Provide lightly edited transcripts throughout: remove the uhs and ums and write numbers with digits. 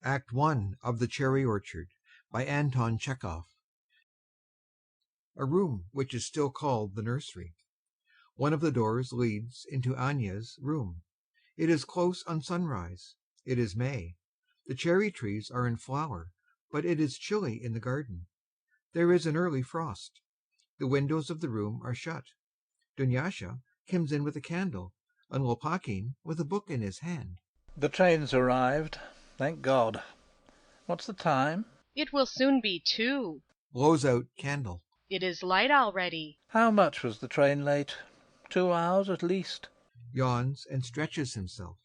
Act I of The Cherry Orchard by Anton Chekhov. A room which is still called the nursery. One of the doors leads into Anya's room. It is close on sunrise. It is May. The cherry trees are in flower, but it is chilly in the garden. There is an early frost. The windows of the room are shut. Dunyasha comes in with a candle, and Lopakin with a book in his hand. The train's arrived, thank God. What's the time? It will soon be 2. Blows out candle. It is light already. How much was the train late? 2 hours at least. Yawns and stretches himself.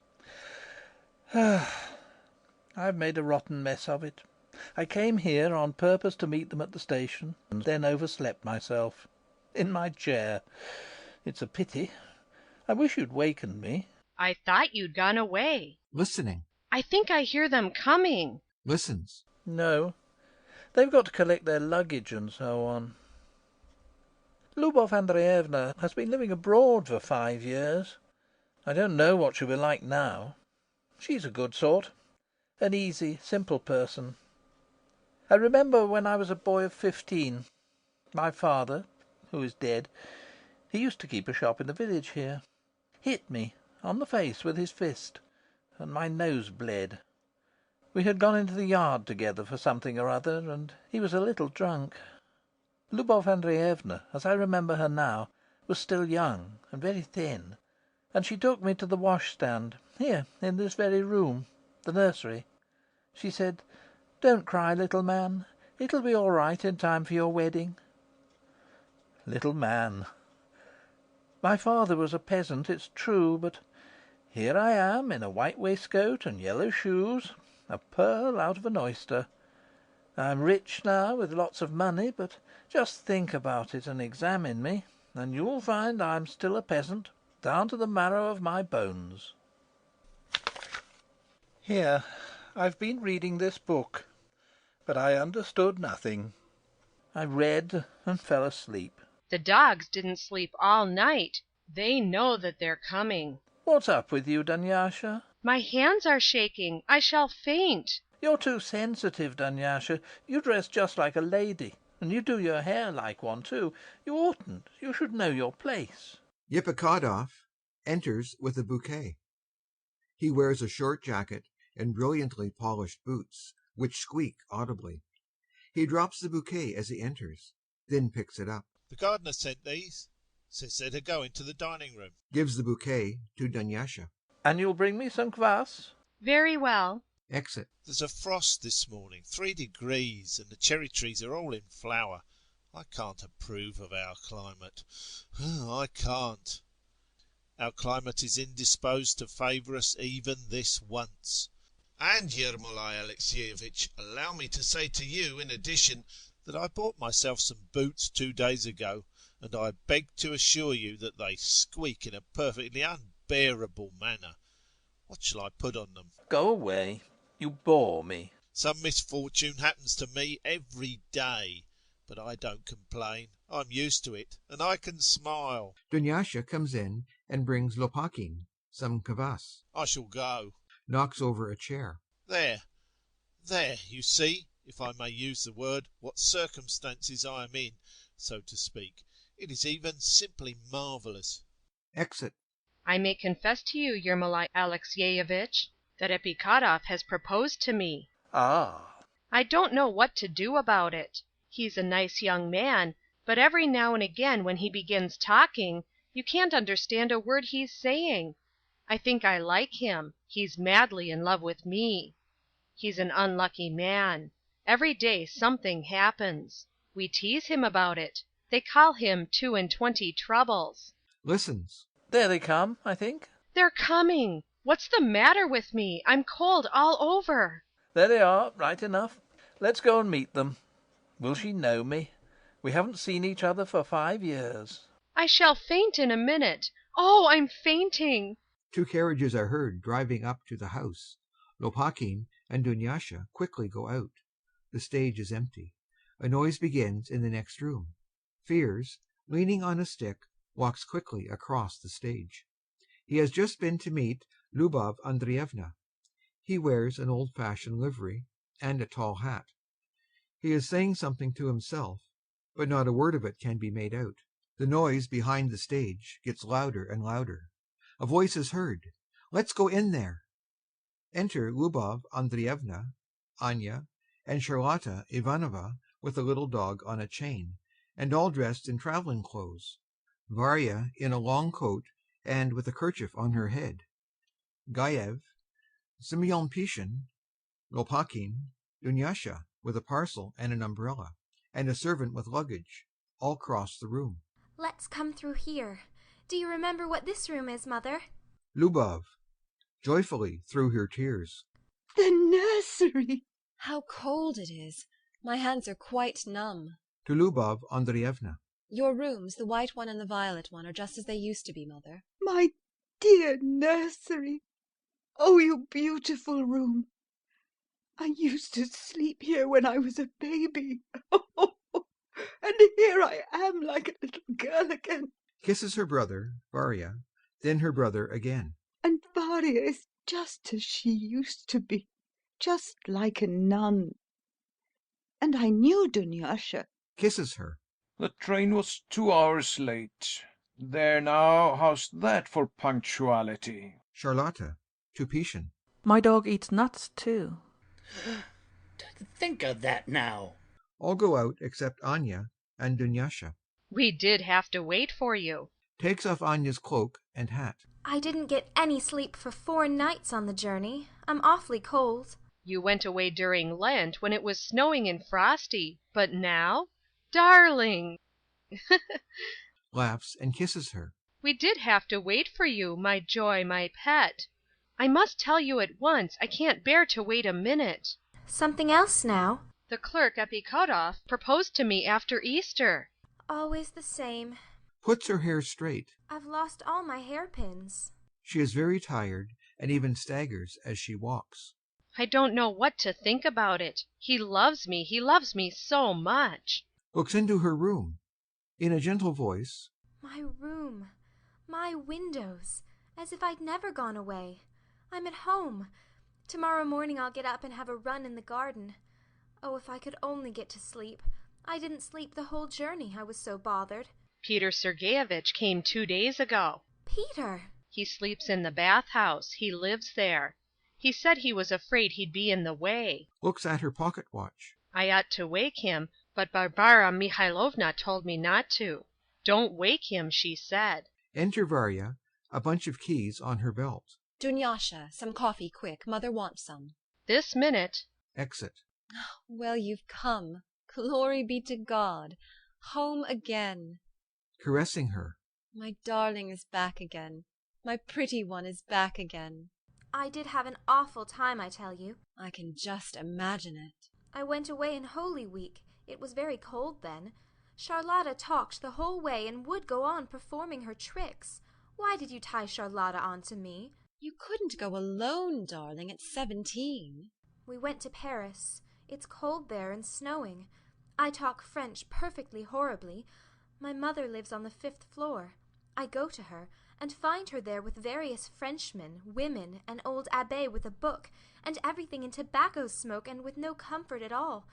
I've made a rotten mess of it. I came here on purpose to meet them at the station, and then overslept myself. In my chair. It's a pity. I wish you'd wakened me. I thought you'd gone away. Listening. I think I hear them coming. Listens. No. They've got to collect their luggage and so on. Lubov Andreevna has been living abroad for 5 years. I don't know what she'll be like now. She's a good sort. An easy, simple person. I remember when I was a boy of 15. My father, who is dead, he used to keep a shop in the village here, hit me on the face with his fist, and my nose bled. We had gone into the yard together for something or other, and he was a little drunk. Lubov Andreevna, as I remember her now, was still young and very thin, and she took me to the washstand, here in this very room, the nursery. She said, "Don't cry, little man. It'll be all right in time for your wedding." Little man. My father was a peasant, it's true, but here I am in a white waistcoat and yellow shoes, a pearl out of an oyster. I'm rich now, with lots of money, but just think about it and examine me, and you'll find I'm still a peasant, down to the marrow of my bones. Here, I've been reading this book, but I understood nothing. I read and fell asleep. The dogs didn't sleep all night. They know that they're coming. What's up with you, Dunyasha? My hands are shaking. I shall faint. You're too sensitive, Dunyasha. You dress just like a lady, and you do your hair like one, too. You oughtn't. You should know your place. Yepikhodov enters with a bouquet. He wears a short jacket and brilliantly polished boots, which squeak audibly. He drops the bouquet as he enters, then picks it up. The gardener sent these. Says they're to go into the dining room. Gives the bouquet to Dunyasha. And you'll bring me some kvass? Very well. Exit. There's a frost this morning, 3 degrees, and the cherry trees are all in flower. I can't approve of our climate. I can't. Our climate is indisposed to favour us even this once. And, Yermolai Alexeyevich, allow me to say to you, in addition, that I bought myself some boots 2 days ago, and I beg to assure you that they squeak in a perfectly unbearable manner. What shall I put on them? Go away. You bore me. Some misfortune happens to me every day, but I don't complain. I'm used to it, and I can smile. Dunyasha comes in and brings Lopakin some kvass. I shall go. Knocks over a chair. There, you see, if I may use the word, what circumstances I am in, so to speak. It is even simply marvellous. Exit. I may confess to you, Yermolai Alexeyevich, that Epikhodov has proposed to me. Ah. I don't know what to do about it. He's a nice young man, but every now and again when he begins talking, you can't understand a word he's saying. I think I like him. He's madly in love with me. He's an unlucky man. Every day something happens. We tease him about it. They call him 22 troubles. Listens. There they come, I think. They're coming. What's the matter with me? I'm cold all over. There they are, right enough. Let's go and meet them. Will she know me? We haven't seen each other for 5 years. I shall faint in a minute. Oh, I'm fainting. 2 carriages are heard driving up to the house. Lopakin and Dunyasha quickly go out. The stage is empty. A noise begins in the next room. Fiers, leaning on a stick, walks quickly across the stage. He has just been to meet Lubov Andreevna. He wears an old-fashioned livery and a tall hat. He is saying something to himself, but not a word of it can be made out. The noise behind the stage gets louder and louder. A voice is heard. "Let's go in there." Enter Lubov Andreevna, Anya, and Charlotta Ivanovna with a little dog on a chain, and all dressed in traveling clothes. Varya in a long coat and with a kerchief on her head. Gaev, Simeon Pishin, Lopakin, Dunyasha with a parcel and an umbrella, and a servant with luggage, all cross the room. Let's come through here. Do you remember what this room is, Mother? Lubov, joyfully through her tears. The nursery! How cold it is. My hands are quite numb. To Lubov Andreevna. Your rooms, the white one and the violet one, are just as they used to be, Mother. My dear nursery! Oh, you beautiful room! I used to sleep here when I was a baby. And here I am like a little girl again. Kisses her brother, Varya, then her brother again. And Varya is just as she used to be, just like a nun. And I knew Dunyasha. Kisses her. The train was 2 hours late. There now, how's that for punctuality? Charlotta, to Pishin. My dog eats nuts too. Think of that now. All go out except Anya and Dunyasha. We did have to wait for you. Takes off Anya's cloak and hat. I didn't get any sleep for 4 nights on the journey. I'm awfully cold. You went away during Lent when it was snowing and frosty, but now? Darling! Laughs and kisses her. We did have to wait for you, my joy, my pet. I must tell you at once, I can't bear to wait a minute. Something else now? The clerk Epikhodov proposed to me after Easter. Always the same. Puts her hair straight. I've lost all my hairpins. She is very tired and even staggers as she walks. I don't know what to think about it. He loves me so much. Looks into her room. In a gentle voice. My room. My windows. As if I'd never gone away. I'm at home. Tomorrow morning I'll get up and have a run in the garden. Oh, if I could only get to sleep. I didn't sleep the whole journey, I was so bothered. Peter Sergeyevich came 2 days ago. Peter! He sleeps in the bathhouse. He lives there. He said he was afraid he'd be in the way. Looks at her pocket watch. I ought to wake him, but Barbara Mikhailovna told me not to. Don't wake him, she said. Enter Varya, a bunch of keys on her belt. Dunyasha, some coffee, quick. Mother wants some. This minute. Exit. Well, you've come. Glory be to God. Home again. Caressing her. My darling is back again. My pretty one is back again. I did have an awful time, I tell you. I can just imagine it. I went away in Holy Week. It was very cold then. Charlotta talked the whole way and would go on performing her tricks. Why did you tie Charlotta on to me? You couldn't go alone, darling, at 17. We went to Paris. It's cold there and snowing. I talk French perfectly horribly. My mother lives on the 5th floor. I go to her, and find her there with various Frenchmen, women, an old abbé with a book, and everything in tobacco smoke and with no comfort at all.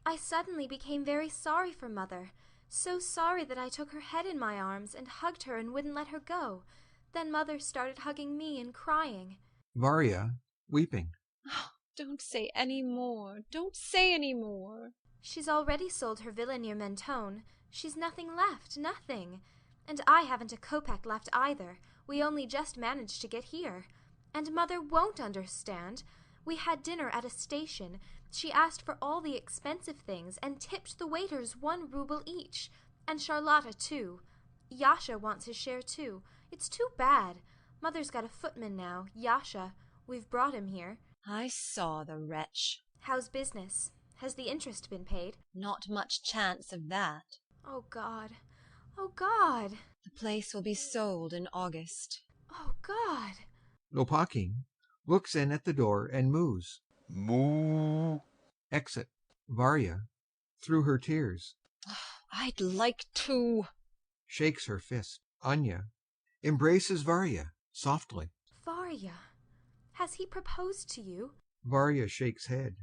I suddenly became very sorry for Mother, so sorry that I took her head in my arms and hugged her and wouldn't let her go. Then Mother started hugging me and crying. Varya, weeping. Oh, don't say any more. Don't say any more. She's already sold her villa near Mentone. She's nothing left, nothing. And I haven't a kopeck left either. We only just managed to get here. And Mother won't understand. We had dinner at a station. She asked for all the expensive things and tipped the waiters 1 ruble each. And Charlotta too. Yasha wants his share too. It's too bad. Mother's got a footman now, Yasha. We've brought him here. I saw the wretch. How's business? Has the interest been paid? Not much chance of that. Oh, God. Oh, God. The place will be sold in August. Oh, God. Lopakin looks in at the door and moos. Moo. Exit. Varya, through her tears. I'd like to. Shakes her fist. Anya embraces Varya softly. Varya, Has he proposed to you? Varya shakes head.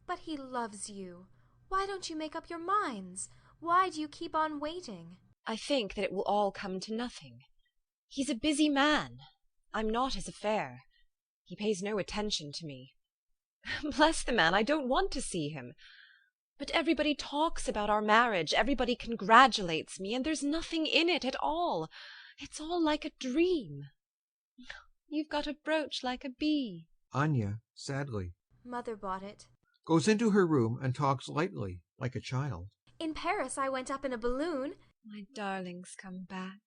But he loves you. Why don't you make up your minds? Why do you keep on waiting? I think that it will all come to nothing. He's a busy man. I'm not his affair. He pays no attention to me. Bless the man, I don't want to see him. But everybody talks about our marriage, everybody congratulates me, and there's nothing in it at all. It's all like a dream. You've got a brooch like a bee. Anya, sadly, Mother bought it. goes into her room and talks lightly, like a child. In Paris I went up in a balloon. My darlings come back.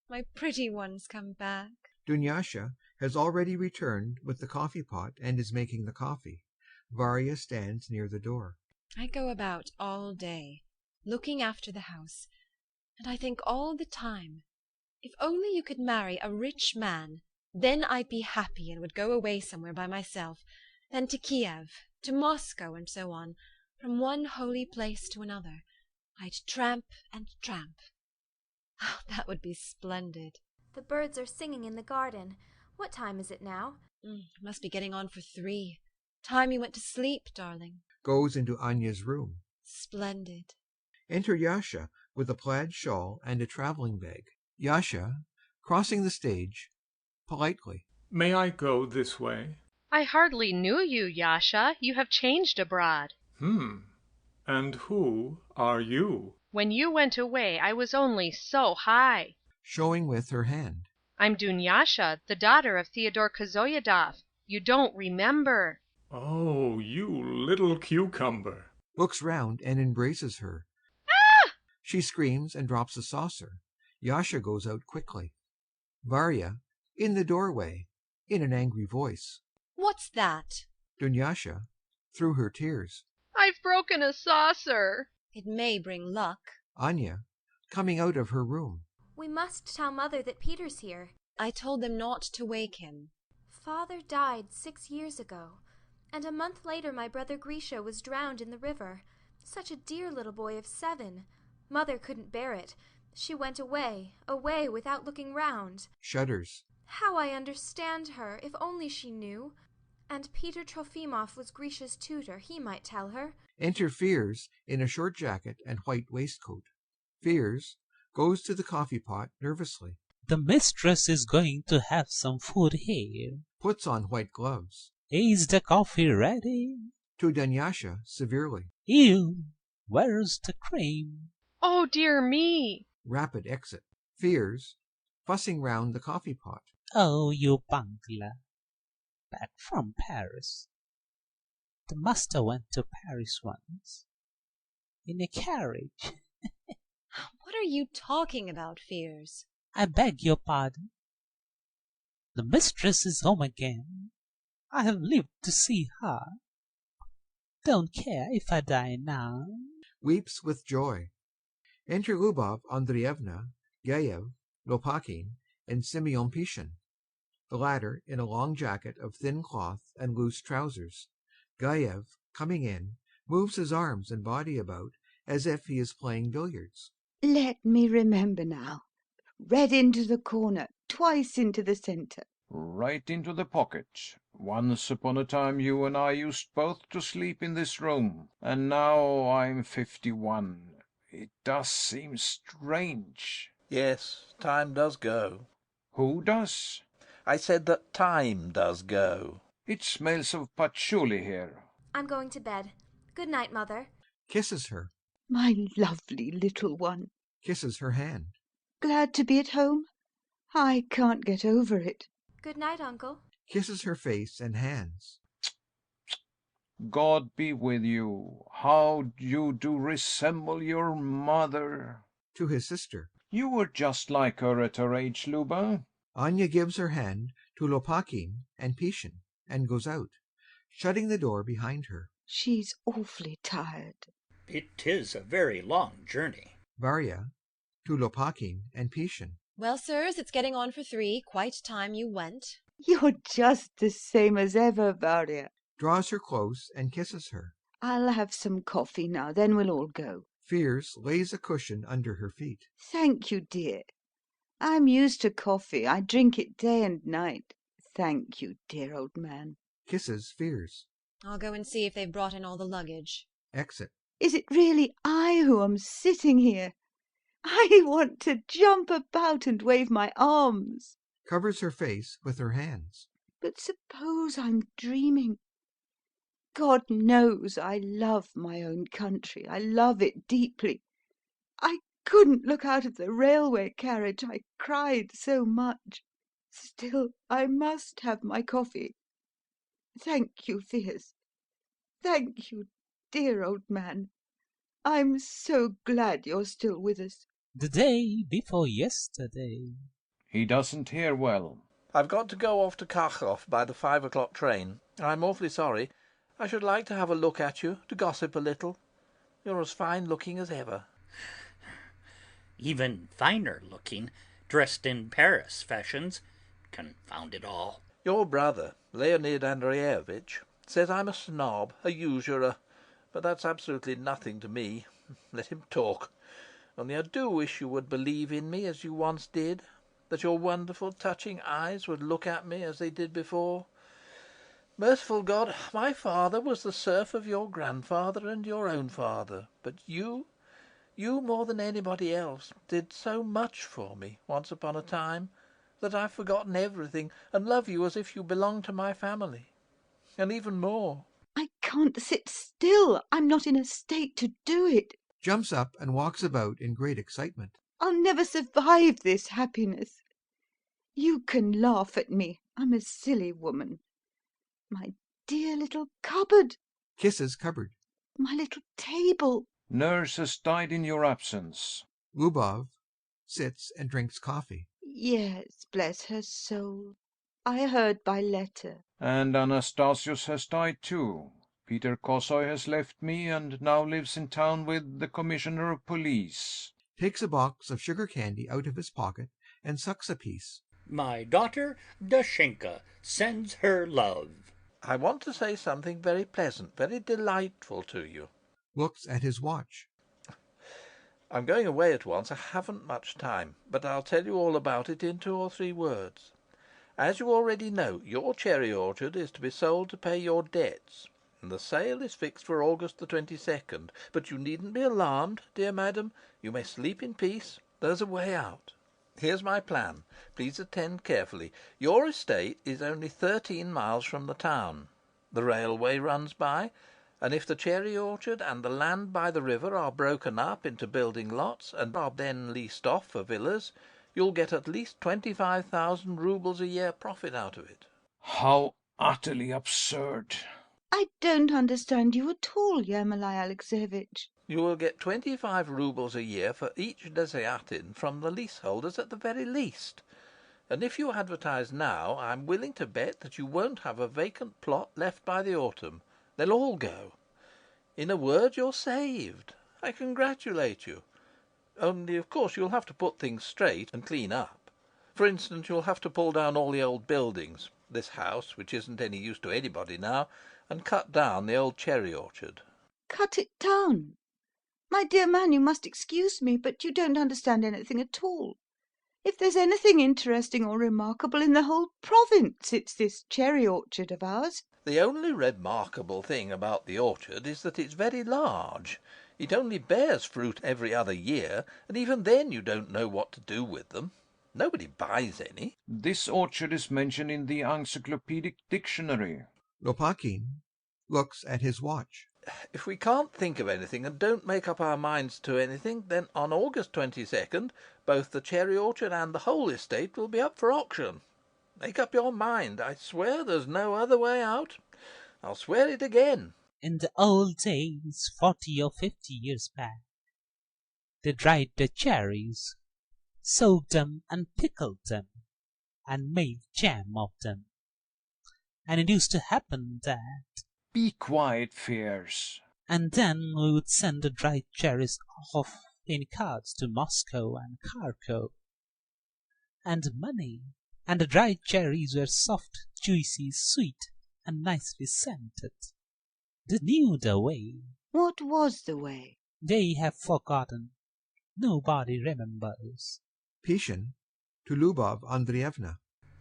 My pretty ones come back. Dunyasha has already returned with the coffee pot and is making the coffee. Varya stands near the door. I go about all day, looking after the house, and I think all the time, if only you could marry a rich man, then I'd be happy and would go away somewhere by myself, then to Kiev, to Moscow, and so on, from one holy place to another. I'd tramp and tramp. Oh, that would be splendid. The birds are singing in the garden. What time is it now? It must be getting on for 3. Time you went to sleep, darling. Goes into Anya's room. Splendid. Enter Yasha with a plaid shawl and a traveling bag. Yasha, crossing the stage, politely. May I go this way? I hardly knew you, Yasha. You have changed abroad. And who are you? When you went away, I was only so high. Showing with her hand. I'm Dunyasha, the daughter of Theodore Kozoyedov. You don't remember. Oh, you little cucumber. Looks round and embraces her. Ah! She screams and drops the saucer. Yasha goes out quickly. Varya, in the doorway, in an angry voice. What's that? Dunyasha, through her tears. I've broken a saucer. It may bring luck. Anya, coming out of her room. We must tell Mother that Peter's here. I told them not to wake him. Father died 6 years ago, and a month later my brother Grisha was drowned in the river. Such a dear little boy of 7. Mother couldn't bear it. She went away without looking round. Shudders. How I understand her, if only she knew. And Peter Trofimov was Grisha's tutor. He might tell her. Enter Fiers in a short jacket and white waistcoat. Fiers goes to the coffee pot nervously. The mistress is going to have some food here. Puts on white gloves. Is the coffee ready? To Dunyasha severely. Ew, where's the cream? Oh, dear me. Rapid exit. Fiers, fussing round the coffee pot. Oh, you bungler. Back from Paris. The master went to Paris once. In a carriage. What are you talking about, Fiers? I beg your pardon. The mistress is home again. I have lived to see her. Don't care if I die now. Weeps with joy. Enter Lubov Andreevna, Gaev, Lopakin, and Simeon Pishin. The latter in a long jacket of thin cloth and loose trousers. Gaev, coming in, moves his arms and body about as if he is playing billiards. Let me remember now. Red into the corner, twice into the centre. Right into the pocket. Once upon a time you and I used both to sleep in this room, and now I'm 51. It does seem strange. Yes, time does go. Who does? I said that time does go. It smells of patchouli here. I'm going to bed. Good night, Mother. Kisses her. My lovely little one. Kisses her hand. Glad to be at home? I can't get over it. Good night, Uncle. Kisses her face and hands. God be with you. How you do resemble your mother. To his sister. You were just like her at her age, Luba. Anya gives her hand to Lopakin and Pishin and goes out, shutting the door behind her. She's awfully tired. It is a very long journey. Varya to Lopakin and Pishin. Well, sirs, it's getting on for 3. Quite time you went. You're just the same as ever, Varya. Draws her close and kisses her. I'll have some coffee now, then we'll all go. Fiers lays a cushion under her feet. Thank you, dear. I'm used to coffee. I drink it day and night. Thank you, dear old man. Kisses Fears. I'll go and see if they've brought in all the luggage. Exit. Is it really I who am sitting here? I want to jump about and wave my arms. Covers her face with her hands. But suppose I'm dreaming. God knows I love my own country. I love it deeply. I couldn't look out of the railway carriage. I cried so much. Still, I must have my coffee. Thank you, Fiers. Thank you, dear old man. I'm so glad you're still with us. The day before yesterday. He doesn't hear well. I've got to go off to Kharkov by the 5 o'clock train. I'm awfully sorry. I should like to have a look at you, to gossip a little. You're as fine looking as ever. Even finer looking, dressed in Paris fashions. Confound it all. Your brother, Leonid Andreevich, says I'm a snob, a usurer, but that's absolutely nothing to me. Let him talk. Only I do wish you would believe in me as you once did, that your wonderful, touching eyes would look at me as they did before. Merciful God, my father was the serf of your grandfather and your own father, but you more than anybody else, did so much for me once upon a time that I've forgotten everything and love you as if you belonged to my family. And even more. I can't sit still. I'm not in a state to do it. Jumps up and walks about in great excitement. I'll never survive this happiness. You can laugh at me. I'm a silly woman. My dear little cupboard. Kisses cupboard. My little table. Nurse has died in your absence. Lubov sits and drinks coffee. Yes, bless her soul. I heard by letter. And Anastasius has died too. Peter Kosoy has left me and now lives in town with the commissioner of police. Takes a box of sugar candy out of his pocket and sucks a piece. My daughter Dashenka sends her love. I want to say something very pleasant, very delightful to you. Looks at his watch. I'm going away at once. I haven't much time, but I'll tell you all about it in 2 or 3 words. As you already know, your cherry orchard is to be sold to pay your debts, and the sale is fixed for August the 22nd. But you needn't be alarmed, dear madam. You may sleep in peace. There's a way out. Here's my plan. Please attend carefully. Your estate is only 13 miles from the town. The railway runs by, and if the cherry orchard and the land by the river are broken up into building lots and are then leased off for villas, you'll get at least 25,000 roubles a year profit out of it. How utterly absurd. I don't understand you at all, Yermolai Alexeyevich. You will get 25 roubles a year for each desyatin from the leaseholders at the very least. And if you advertise now, I'm willing to bet that you won't have a vacant plot left by the autumn. They'll all go. In a word, you're saved. I congratulate you. Only, of course, you'll have to put things straight and clean up. For instance, you'll have to pull down all the old buildings, this house, which isn't any use to anybody now, and cut down the old cherry orchard. Cut it down? My dear man, you must excuse me, but you don't understand anything at all. If there's anything interesting or remarkable in the whole province, it's this cherry orchard of ours. The only remarkable thing about the orchard is that it's very large. It only bears fruit every other year, and even then you don't know what to do with them. Nobody buys any. This orchard is mentioned in the encyclopedic dictionary. Lopakin looks at his watch. If we can't think of anything and don't make up our minds to anything, then on August 22nd, both the cherry orchard and the whole estate will be up for auction. Make up your mind. I swear there's no other way out. I'll swear it again. In the old days, 40 or 50 years back, they dried the cherries, soaked them and pickled them, and made jam of them. And it used to happen that... Be quiet, Fears. And then we would send the dried cherries off in carts to Moscow and Kharkov. And money. And the dried cherries were soft, juicy, sweet, and nicely scented. They knew the way. What was the way? They have forgotten. Nobody remembers. Pishin to Lubov Andreevna.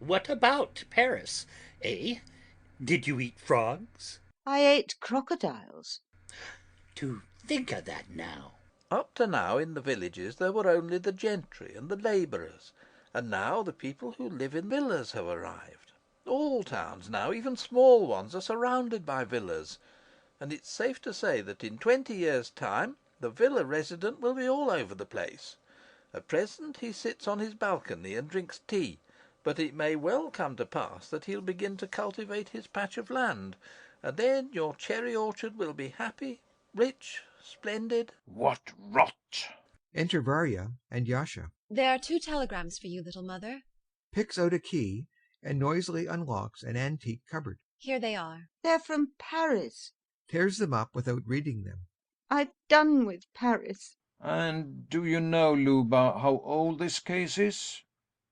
What about Paris, eh? Did you eat frogs? I ate crocodiles. To think of that now. Up to now in the villages there were only the gentry and the labourers, and now the people who live in villas have arrived. All towns now, even small ones, are surrounded by villas, and it's safe to say that in 20 years' time the villa resident will be all over the place. At present he sits on his balcony and drinks tea, but it may well come to pass that he'll begin to cultivate his patch of land, and then your cherry orchard will be happy, rich, splendid. What rot! Enter Varya and Yasha. There are 2 telegrams for you, little mother. Picks out a key and noisily unlocks an antique cupboard. Here they are. They're from Paris. Tears them up without reading them. I've done with Paris. And do you know, Luba, how old this case is?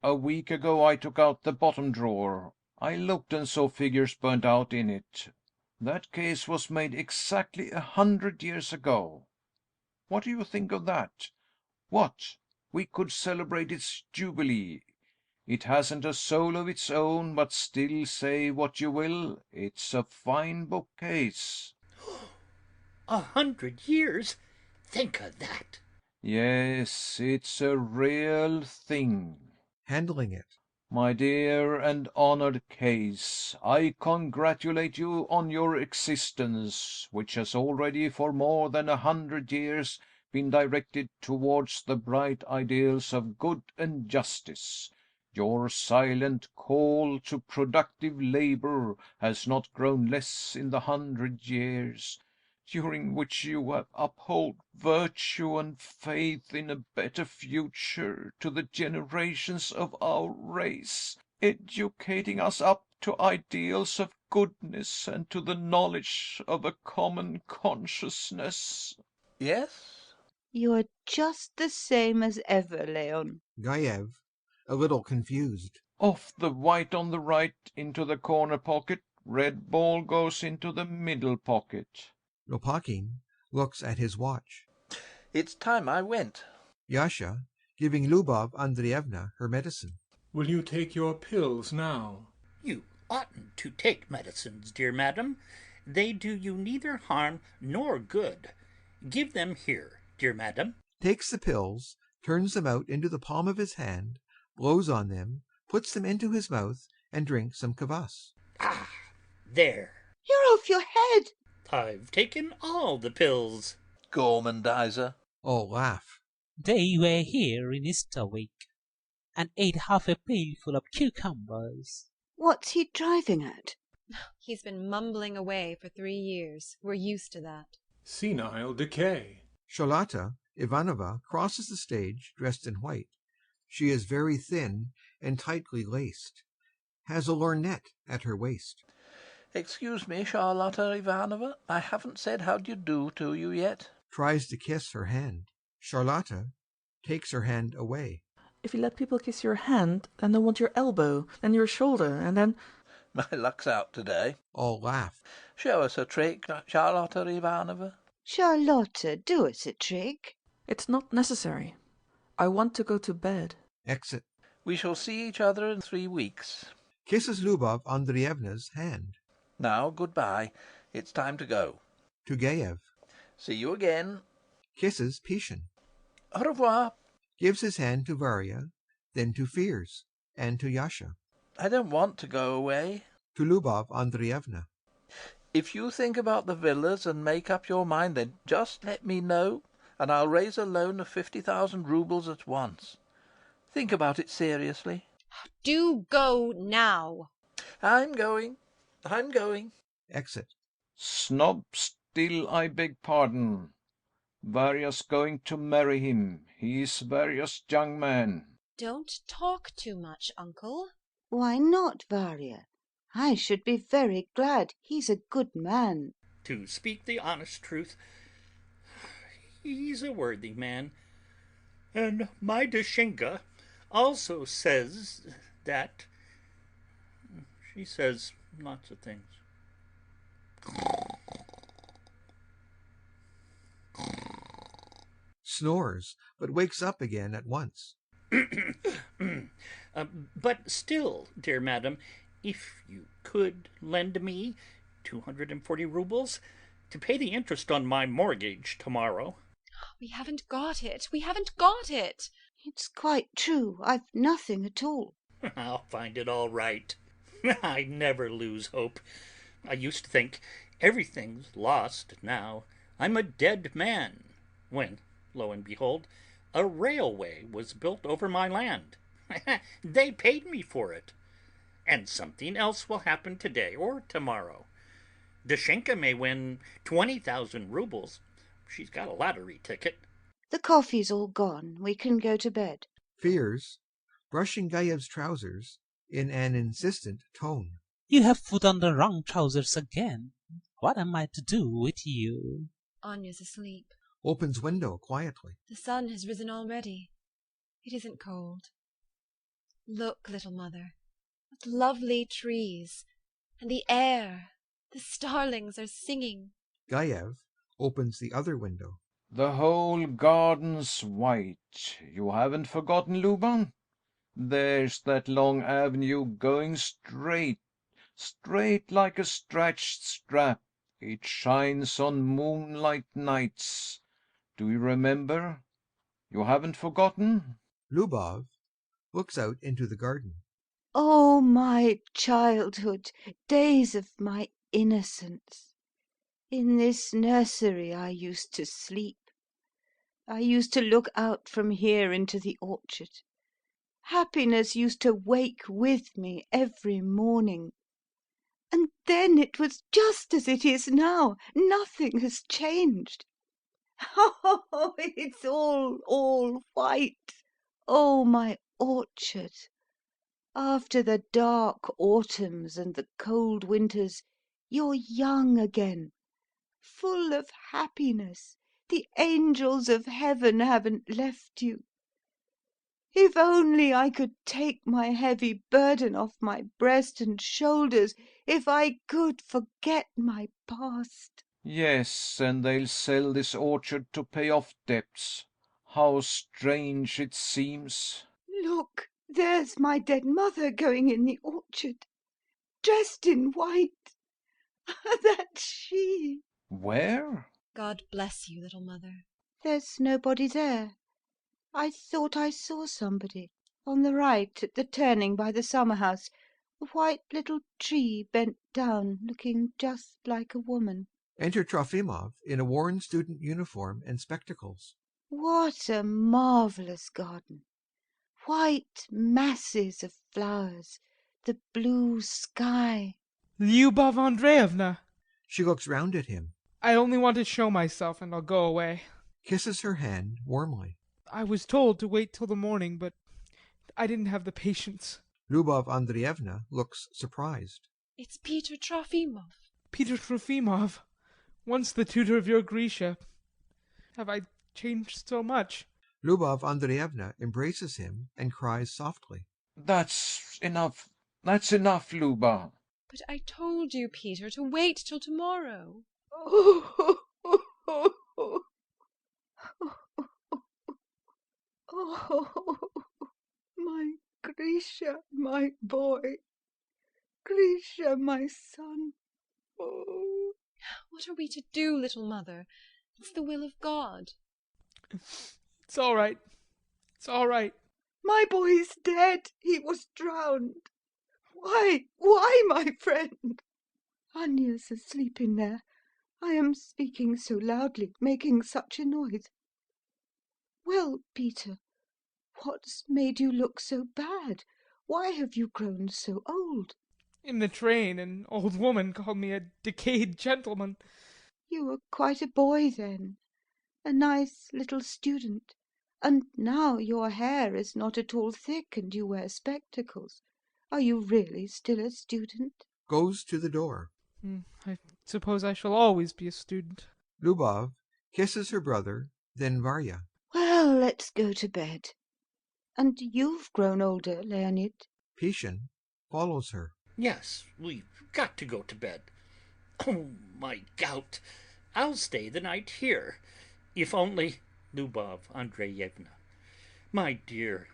A week ago I took out the bottom drawer. I looked and saw figures burnt out in it. That case was made exactly 100 years ago. What do you think of that? What? We could celebrate its jubilee. It hasn't a soul of its own, but still, say what you will, it's a fine bookcase. 100 years? Think of that. Yes, it's a real thing. Handling it. My dear and honored case, I congratulate you on your existence, which has already for more than 100 years been directed towards the bright ideals of good and justice. Your silent call to productive labor has not grown less in the 100 years during which you have upheld virtue and faith in a better future to the generations of our race, educating us up to ideals of goodness and to the knowledge of a common consciousness. Yes? You're just the same as ever, Leon. Gaev, a little confused. Off the white on the right into the corner pocket, red ball goes into the middle pocket. Lopakin looks at his watch. It's time I went. Yasha, giving Lubov Andreevna her medicine. Will you take your pills now? You oughtn't to take medicines, dear madam. They do you neither harm nor good. Give them here, dear madam. Takes the pills, turns them out into the palm of his hand, blows on them, puts them into his mouth, and drinks some kvass. Ah, there. You're off your head. I've taken all the pills. Gormandizer. All laugh. They were here in Easter week, and ate half a pailful of cucumbers. What's he driving at? He's been mumbling away for 3 years. We're used to that. Senile decay. Charlotta Ivanova crosses the stage dressed in white. She is very thin and tightly laced, has a lorgnette at her waist. Excuse me, Charlotta Ivanova, I haven't said how do you do to you yet. Tries to kiss her hand. Charlotta takes her hand away. If you let people kiss your hand, then they'll want your elbow, then your shoulder, and then... My luck's out today. All laugh. Show us a trick, Charlotta Ivanova. Charlotta, do us a trick. It's not necessary. I want to go to bed. Exit. We shall see each other in 3 weeks. Kisses Lubov Andreevna's hand. Now, goodbye. It's time to go. To Gaev. See you again. Kisses Pishin. Au revoir. Gives his hand to Varya, then to Fiers, and to Yasha. I don't want to go away. To Lubov Andreevna. If you think about the villas and make up your mind, then just let me know, and I'll raise a loan of 50,000 roubles at once. Think about it seriously. Do go now. I'm going. Exit. Snob, still I beg pardon. Varya's going to marry him. He is Varya's young man. Don't talk too much, uncle. Why not, Varya? I should be very glad. He's a good man. To speak the honest truth, he's a worthy man. And my Dashinka also says that. She says lots of things. Snores, but wakes up again at once. But still, dear madam, if you could lend me 240 roubles to pay the interest on my mortgage tomorrow. We haven't got it. We haven't got it. It's quite true. I've nothing at all. I'll find it all right. I never lose hope. I used to think everything's lost now. I'm a dead man. When, lo and behold, a railway was built over my land. They paid me for it. And something else will happen today or tomorrow. Dashenka may win 20,000 roubles. She's got a lottery ticket. The coffee's all gone. We can go to bed. Fears, brushing Gayev's trousers in an insistent tone. You have put on the wrong trousers again. What am I to do with you? Anya's asleep. Opens window quietly. The sun has risen already. It isn't cold. Look, little mother, what lovely trees, and the air. The starlings are singing. Gayev opens the other window. The whole garden's white. You haven't forgotten, Luban? There's that long avenue going straight like a stretched strap. It shines on moonlight nights. Do you remember? You haven't forgotten? Lubov looks out into the garden. Oh, my childhood, days of my innocence. In this nursery I used to sleep. I used to look out from here into the orchard. Happiness used to wake with me every morning. And then it was just as it is now. Nothing has changed. Oh, it's all white. Oh, my orchard. After the dark autumns and the cold winters, you're young again, full of happiness. The angels of heaven haven't left you. If only I could take my heavy burden off my breast and shoulders, if I could forget my past. Yes, and they'll sell this orchard to pay off debts. How strange it seems. Look, there's my dead mother going in the orchard, dressed in white. That's she. Where? God bless you, little mother. There's nobody there. I thought I saw somebody. On the right, at the turning by the summer house, a white little tree bent down, looking just like a woman. Enter Trofimov in a worn student uniform and spectacles. What a marvellous garden! White masses of flowers, the blue sky. Lyubov Andreevna! She looks round at him. I only want to show myself and I'll go away. Kisses her hand warmly. I was told to wait till the morning, but I didn't have the patience. Lyubov Andreevna looks surprised. It's Peter Trofimov. Peter Trofimov, once the tutor of your Grisha. Have I changed so much? Lyubov Andreevna embraces him and cries softly. That's enough. That's enough, Luba. But I told you, Peter, to wait till tomorrow. Oh, my Grisha, my boy. Grisha, my son. Oh. What are we to do, little mother? It's the will of God. It's all right. It's all right. My boy's dead. He was drowned. Why, my friend? Anya's asleep in there. I am speaking so loudly, making such a noise. Well, Peter, what's made you look so bad? Why have you grown so old? In the train, an old woman called me a decayed gentleman. You were quite a boy then, a nice little student, and now your hair is not at all thick and you wear spectacles. Are you really still a student? Goes to the door. I suppose I shall always be a student. Lubov kisses her brother, then Varya. Well, let's go to bed. And you've grown older, Leonid. Pishin follows her. Yes, we've got to go to bed. Oh, my gout. I'll stay the night here. If only... Lubov Andreevna, my dear,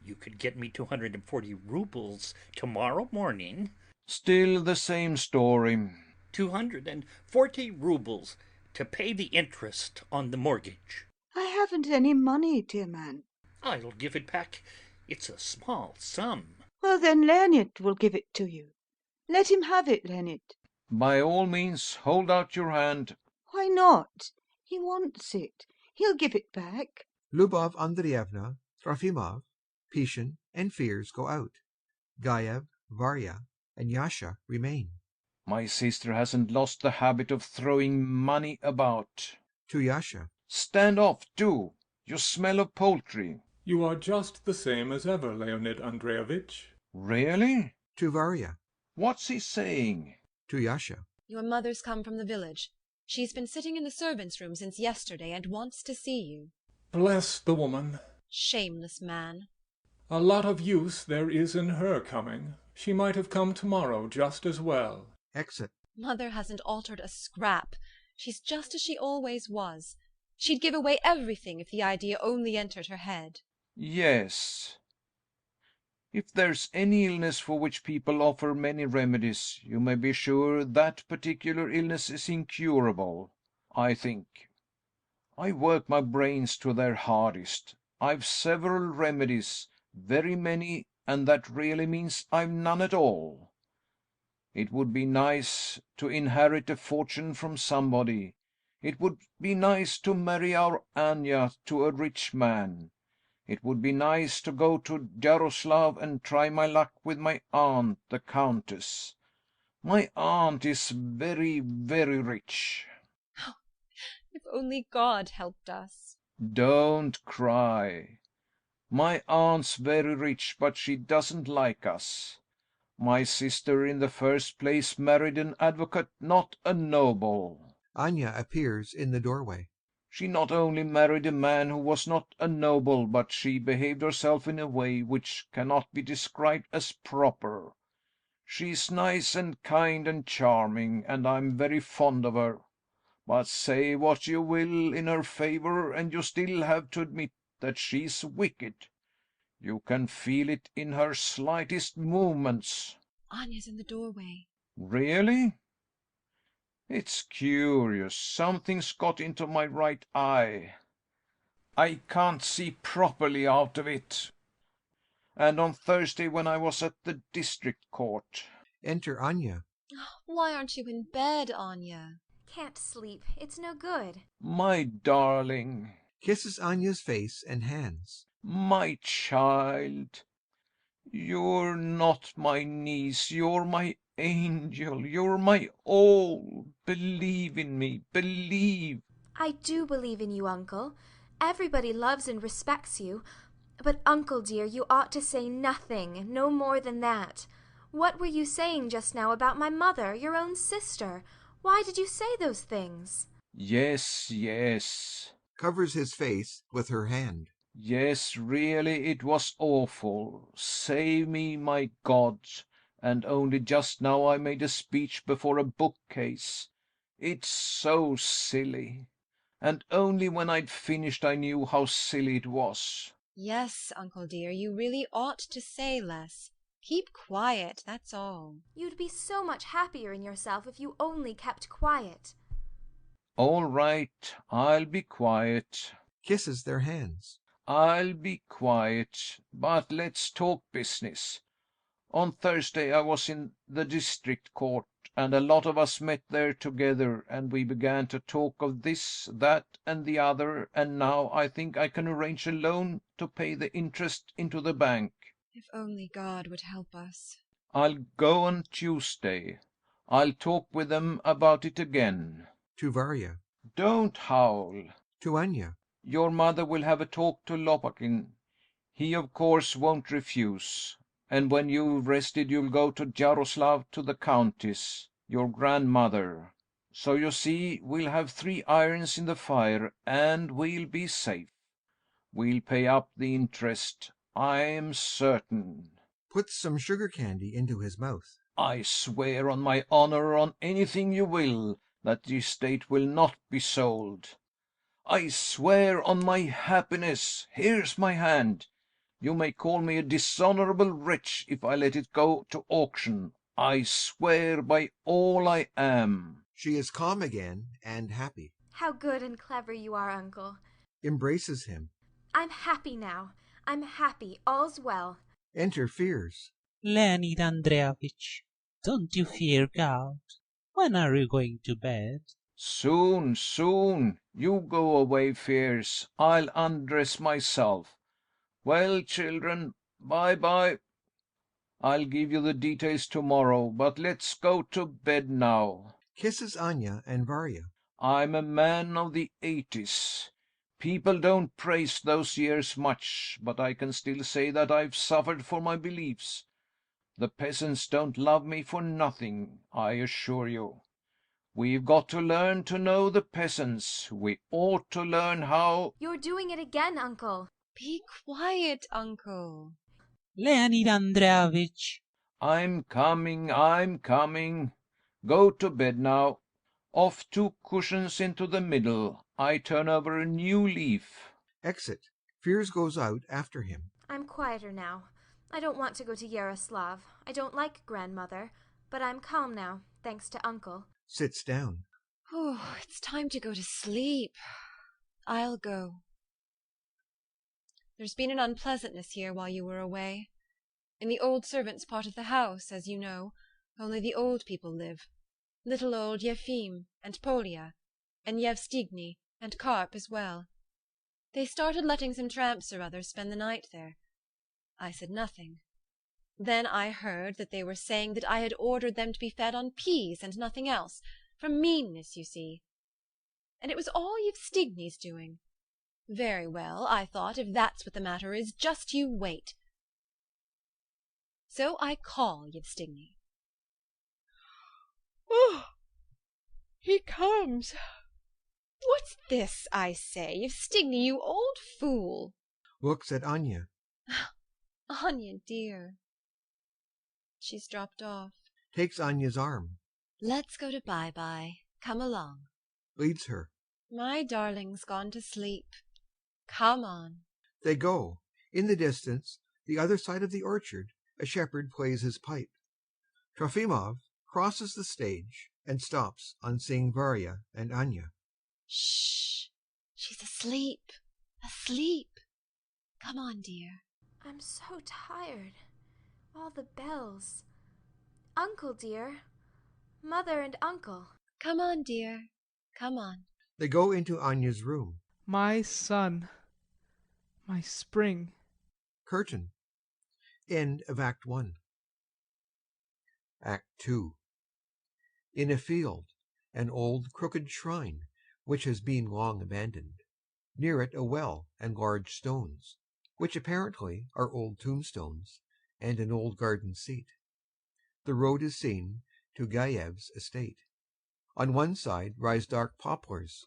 You could get me 240 roubles tomorrow morning. Still the same story. 240 roubles to pay the interest on the mortgage. I haven't any money, dear man. I'll give it back. It's a small sum. Well, then Leonid will give it to you. Let him have it, Leonid. By all means, hold out your hand. Why not? He wants it. He'll give it back. Lubov Andreevna, Trofimov, Pishin, and Fiers go out. Gaev, Varya, and Yasha remain. My sister hasn't lost the habit of throwing money about. To Yasha. Stand off, do. You smell of poultry. You are just the same as ever, Leonid Andreevich. Really? To Varya. What's he saying? To Yasha. Your mother's come from the village. She's been sitting in the servants' room since yesterday and wants to see you. Bless the woman. Shameless man. A lot of use there is in her coming. She might have come tomorrow just as well. Exit. Mother hasn't altered a scrap. She's just as she always was. She'd give away everything if the idea only entered her head. Yes. If there's any illness for which people offer many remedies, you may be sure that particular illness is incurable, I think. I work my brains to their hardest. I've several remedies, very many, and that really means I've none at all. It would be nice to inherit a fortune from somebody. It would be nice to marry our Anya to a rich man. It would be nice to go to Yaroslav and try my luck with my aunt, the countess. My aunt is very, very rich. If only God helped us. Don't cry. My aunt's very rich, but she doesn't like us. My sister, in the first place, married an advocate, not a noble. Anya appears in the doorway. She not only married a man who was not a noble, but she behaved herself in a way which cannot be described as proper. She's nice and kind and charming, and I'm very fond of her. But say what you will in her favor, and you still have to admit that she's wicked. You can feel it in her slightest movements. Anya's in the doorway. Really? It's curious. Something's got into my right eye. I can't see properly out of it. And on Thursday, when I was at the district court. Enter Anya. Why aren't you in bed, Anya? Can't sleep. It's no good. My darling. Kisses Anya's face and hands. My child. You're not my niece. You're my angel. You're my all. Believe in me. Believe. I do believe in you, Uncle. Everybody loves and respects you. But, Uncle dear, you ought to say nothing, no more than that. What were you saying just now about my mother, your own sister? Why did you say those things? Yes, yes. Covers his face with her hand. Yes, really, it was awful. Save me, my God. And only just now I made a speech before a bookcase. It's so silly. And only when I'd finished I knew how silly it was. Yes, Uncle dear, you really ought to say less. Keep quiet, that's all. You'd be so much happier in yourself if you only kept quiet. All right, I'll be quiet. Kisses their hands. I'll be quiet, but let's talk business. On Thursday I was in the district court, and a lot of us met there together, and we began to talk of this, that, and the other, and now I think I can arrange a loan to pay the interest into the bank. If only God would help us. I'll go on Tuesday. I'll talk with them about it again. To Varya. Don't howl. To Anya. Your mother will have a talk to Lopakin. He, of course, won't refuse. And when you've rested, you'll go to Yaroslav to the countess, your grandmother. So you see, we'll have 3 irons in the fire, and we'll be safe. We'll pay up the interest, I'm certain. Puts some sugar candy into his mouth. I swear on my honor, on anything you will, that the estate will not be sold. I swear on my happiness, here's my hand. You may call me a dishonorable wretch if I let it go to auction. I swear by all I am. She is calm again and happy. How good and clever you are, uncle. Embraces him. I'm happy now. I'm happy. All's well. Enter Fears. Leonid Andreevich, don't you fear God? When are you going to bed? Soon, soon. You go away, Fears. I'll undress myself. Well, children, bye-bye. I'll give you the details tomorrow, but let's go to bed now. Kisses Anya and Varya. I'm a man of the 80s. People don't praise those years much, but I can still say that I've suffered for my beliefs. The peasants don't love me for nothing, I assure you. We've got to learn to know the peasants. We ought to learn how... You're doing it again, uncle. Be quiet, uncle. Leonid Andreevich. I'm coming. Go to bed now. Off 2 cushions into the middle. I turn over a new leaf. Exit. Fears goes out after him. I'm quieter now. I don't want to go to Yaroslav. I don't like grandmother, but I'm calm now, thanks to uncle. Sits down. Oh, it's time to go to sleep. I'll go. There's been an unpleasantness here while you were away. In the old servants' part of the house, as you know, only the old people live. Little old Yefim and Polya, and Yevstigny and Karp as well. They started letting some tramps or others spend the night there. I said nothing. Then I heard that they were saying that I had ordered them to be fed on peas and nothing else, from meanness, you see. And it was all Yevstigny's doing. Very well, I thought, if that's what the matter is, just you wait. So I call Yevstigny. Oh, he comes. What's this, I say? Yevstigny, you old fool. Looks at Anya. Anya, dear. She's dropped off. Takes Anya's arm. Let's go to bye-bye. Come along. Leads her. My darling's gone to sleep. Come on. They go. In the distance, the other side of the orchard, a shepherd plays his pipe. Trofimov crosses the stage and stops on seeing Varya and Anya. Shh. She's asleep. Asleep. Come on, dear. I'm so tired. All the bells. Uncle, dear. Mother and uncle. Come on, dear. Come on. They go into Anya's room. My son. My spring. Curtain. End of Act 1. Act 2. In a field, an old crooked shrine, which has been long abandoned. Near it a well and large stones, which apparently are old tombstones, and an old garden seat. The road is seen to Gaev's estate. On one side rise dark poplars.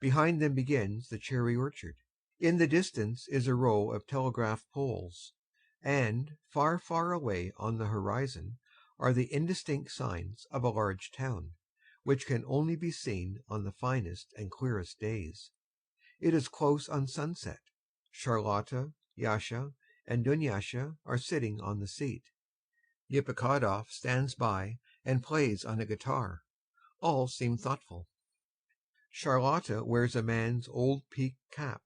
Behind them begins the cherry orchard. In the distance is a row of telegraph poles, and far, far away on the horizon are the indistinct signs of a large town, which can only be seen on the finest and clearest days. It is close on sunset. Charlotta, Yasha, and Dunyasha are sitting on the seat. Yipokadov stands by and plays on a guitar. All seem thoughtful. Charlotta wears a man's old peaked cap.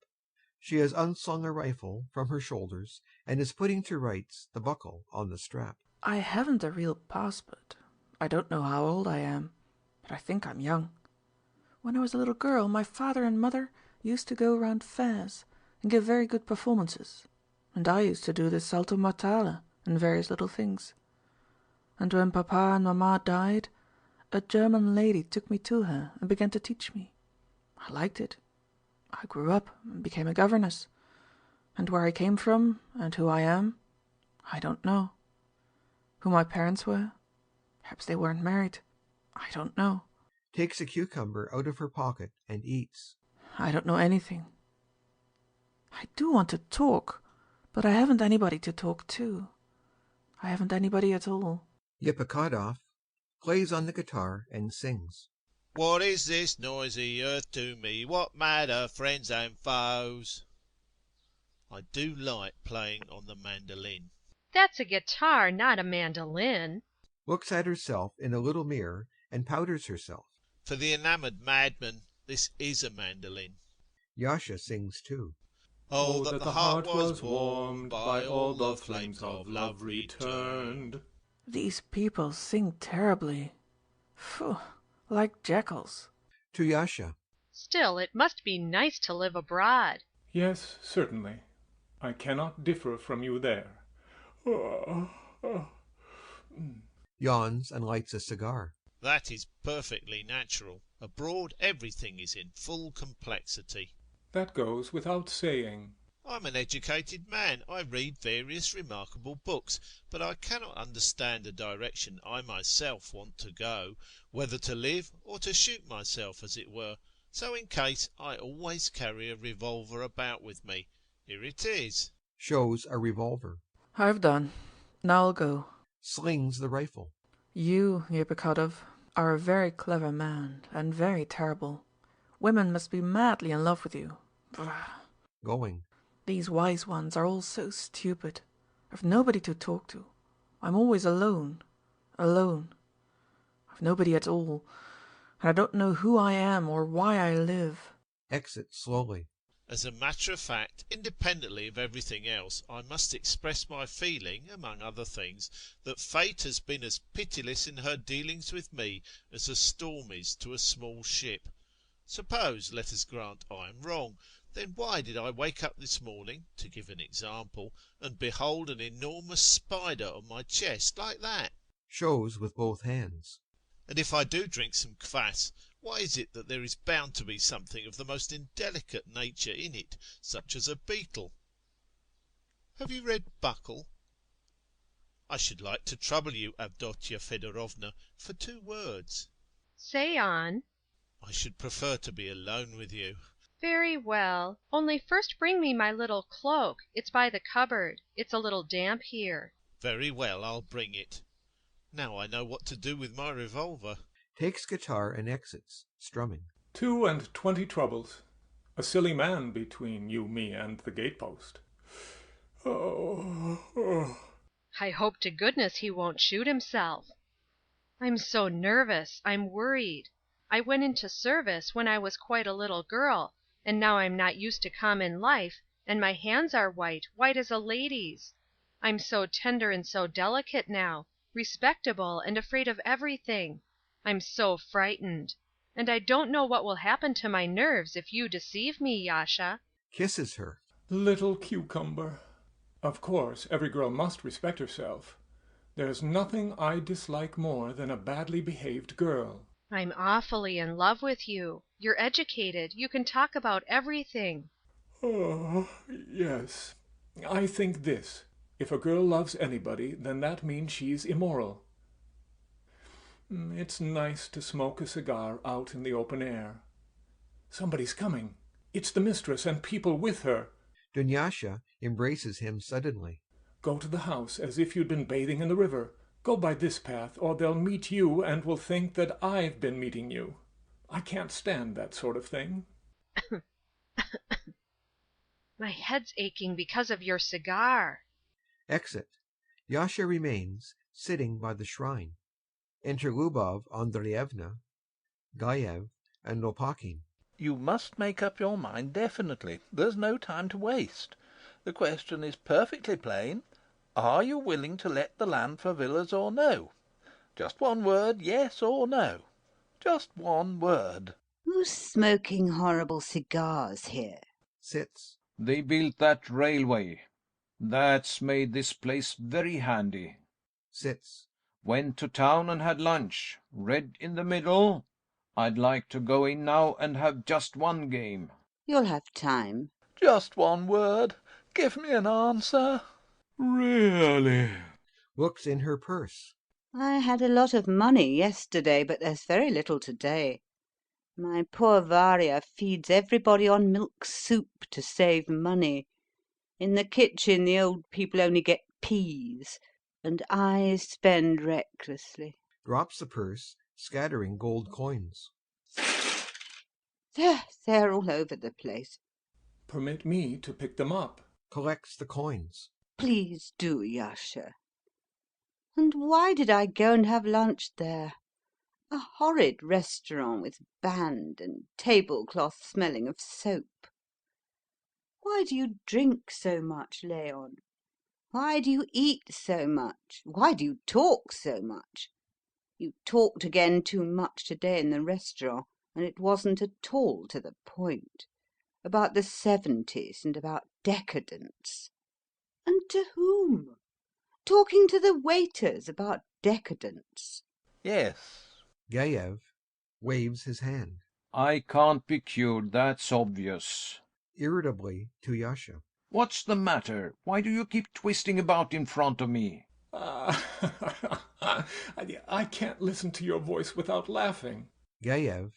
She has unslung a rifle from her shoulders and is putting to rights the buckle on the strap. I haven't a real passport. I don't know how old I am, but I think I'm young. When I was a little girl, my father and mother used to go round fairs and give very good performances, and I used to do the salto mortale and various little things. And when Papa and Mamma died, a German lady took me to her and began to teach me. I liked it. I grew up and became a governess. And where I came from and who I am, I don't know. Who my parents were? Perhaps they weren't married. I don't know. Takes a cucumber out of her pocket and eats. I don't know anything. I do want to talk, but I haven't anybody to talk to. I haven't anybody at all. Yipokadov plays on the guitar and sings. What is this noisy earth to me? What matter friends and foes? I do like playing on the mandolin. That's a guitar, not a mandolin. Looks at herself in a little mirror and powders herself. For the enamoured madman, this is a mandolin. Yasha sings too. Oh, that the heart was warmed by all the flames of love returned. These people sing terribly. Phew, like jackals. To Yasha. Still, it must be nice to live abroad. Yes, certainly. I cannot differ from you there. Yawns and lights a cigar. That is perfectly natural. Abroad everything is in full complexity. That goes without saying. I'm an educated man. I read various remarkable books, but I cannot understand the direction I myself want to go, whether to live or to shoot myself, as it were. So in case, I always carry a revolver about with me. Here it is. Shows a revolver. I've done. Now I'll go. Slings the rifle. You, Yepikadov, are a very clever man, and very terrible. Women must be madly in love with you. Going. These wise ones are all so stupid. I've nobody to talk to. I'm always alone. Alone. I've nobody at all, and I don't know who I am or why I live. Exit slowly. As a matter of fact, independently of everything else, I must express my feeling, among other things, that fate has been as pitiless in her dealings with me as a storm is to a small ship. Suppose, let us grant, I am wrong, then why did I wake up this morning, to give an example, and behold an enormous spider on my chest like that? Shows with both hands. And if I do drink some kvass, why is it that there is bound to be something of the most indelicate nature in it, such as a beetle? Have you read Buckle? I should like to trouble you, Avdotya Fedorovna, for 2 words. Say on. I should prefer to be alone with you. Very well. Only first bring me my little cloak. It's by the cupboard. It's a little damp here. Very well, I'll bring it. Now I know what to do with my revolver. Takes guitar and exits, strumming. 22 troubles. A silly man between you, me, and the gatepost. I hope to goodness he won't shoot himself. I'm so nervous. I'm worried. I went into service when I was quite a little girl, and now I'm not used to common life, and my hands are white, white as a lady's. I'm so tender and so delicate now, respectable and afraid of everything. I'm so frightened. And I don't know what will happen to my nerves if you deceive me, Yasha. Kisses her. Little cucumber. Of course, every girl must respect herself. There's nothing I dislike more than a badly behaved girl. I'm awfully in love with you. You're educated. You can talk about everything. Oh, yes. I think this. If a girl loves anybody, then that means she's immoral. It's nice to smoke a cigar out in the open air. Somebody's coming. It's the mistress and people with her. Dunyasha embraces him suddenly. Go to the house as if you'd been bathing in the river. Go by this path, or they'll meet you and will think that I've been meeting you. I can't stand that sort of thing. My head's aching because of your cigar. Exit. Yasha remains, sitting by the shrine. Enter Lubov Andreevna, Gaev, and Lopakin. You must make up your mind definitely. There's no time to waste. The question is perfectly plain. Are you willing to let the land for villas or no? Just one word, yes or no. Just one word. Who's smoking horrible cigars here? Sits. They built that railway. That's made this place very handy. Sits. Went to town and had lunch. Read in the middle. I'd like to go in now and have just one game. You'll have time. Just one word. Give me an answer. Really? Looks in her purse. I had a lot of money yesterday, but there's very little today. My poor Varya feeds everybody on milk soup to save money. In the kitchen the old people only get peas, and I spend recklessly. Drops the purse, scattering gold coins. They're all over the place. Permit me to pick them up. collects the coins. Please do, Yasha. And why did I go and have lunch there? A horrid restaurant with band and tablecloth smelling of soap. Why do you drink so much, Leon? Why do you eat so much? Why do you talk so much? You talked again too much today in the restaurant, and it wasn't at all to the point. About the 70s and about decadence. And to whom? Talking to the waiters about decadence. Yes. Gaev waves his hand. I can't be cured, that's obvious. Irritably to Yasha. What's the matter? Why do you keep twisting about in front of me? I can't listen to your voice without laughing. Gaev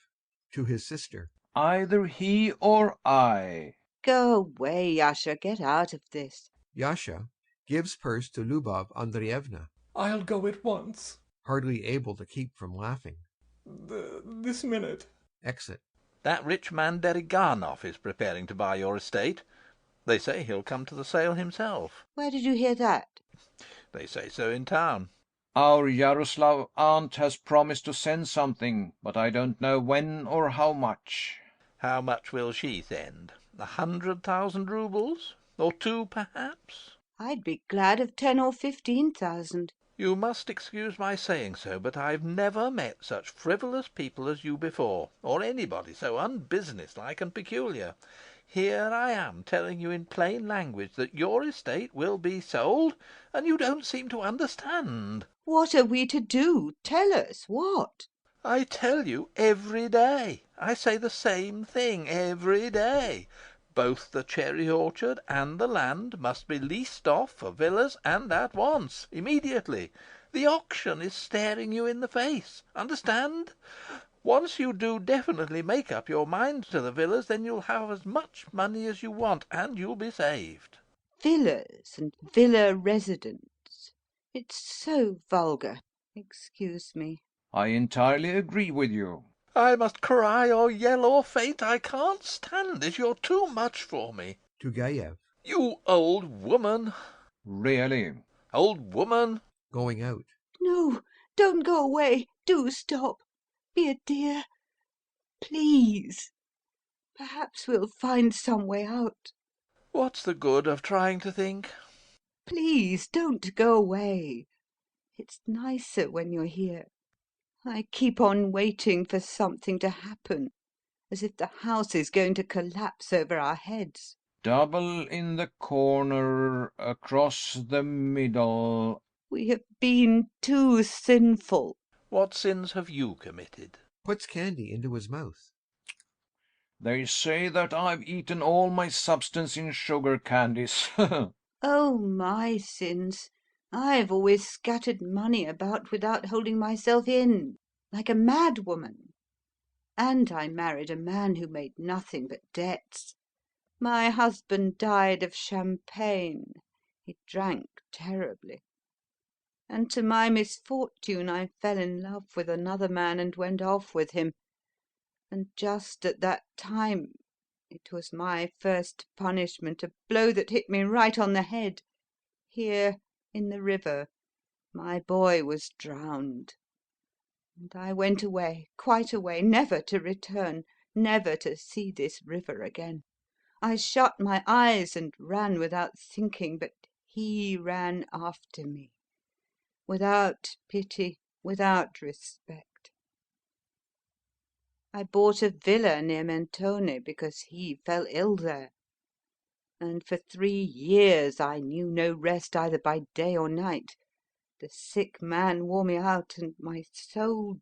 to his sister. Either he or I. Go away, Yasha. Get out of this. Yasha gives purse to Lubov Andreevna. I'll go at once. Hardly able to keep from laughing. This minute. Exit. That rich man Deriganov is preparing to buy your estate. They say he'll come to the sale himself. Where did you hear that? They say so in town. Our Yaroslav aunt has promised to send something, but I don't know when or how much. How much will she send? 100,000 roubles? Or 2, perhaps? I'd be glad of 10 or 15,000. You must excuse my saying so, but I've never met such frivolous people as you before, or anybody so unbusinesslike and peculiar. Here I am telling you in plain language that your estate will be sold, and you don't seem to understand. What are we to do? Tell us, what? I tell you every day. I say the same thing every day. Both the cherry orchard and the land must be leased off for villas, and at once, immediately. The auction is staring you in the face. Understand? Once you do definitely make up your mind to the villas, then you'll have as much money as you want, and you'll be saved. Villas and villa residents. It's so vulgar. Excuse me. I entirely agree with you. I must cry or yell or faint. I can't stand it. You're too much for me. To Gaev. You old woman. Really? Old woman. Going out. No, don't go away. Do stop. Be a dear. Please. Perhaps we'll find some way out. What's the good of trying to think? Please don't go away. It's nicer when you're here. I keep on waiting for something to happen, as if the house is going to collapse over our heads. Double in the corner, across the middle. We have been too sinful. What sins have you committed? Puts candy into his mouth. They say that I've eaten all my substance in sugar candies. Oh, my sins. I've always scattered money about without holding myself in, like a madwoman. And I married a man who made nothing but debts. My husband died of champagne. He drank terribly. And to my misfortune I fell in love with another man and went off with him. And just at that time, it was my first punishment, a blow that hit me right on the head. Here, in the river, my boy was drowned. And I went away, quite away, never to return, never to see this river again. I shut my eyes and ran without thinking, but he ran after me, without pity, without respect. I bought a villa near Mentone because he fell ill there. And for 3 years I knew no rest either by day or night. The sick man wore me out, and my soul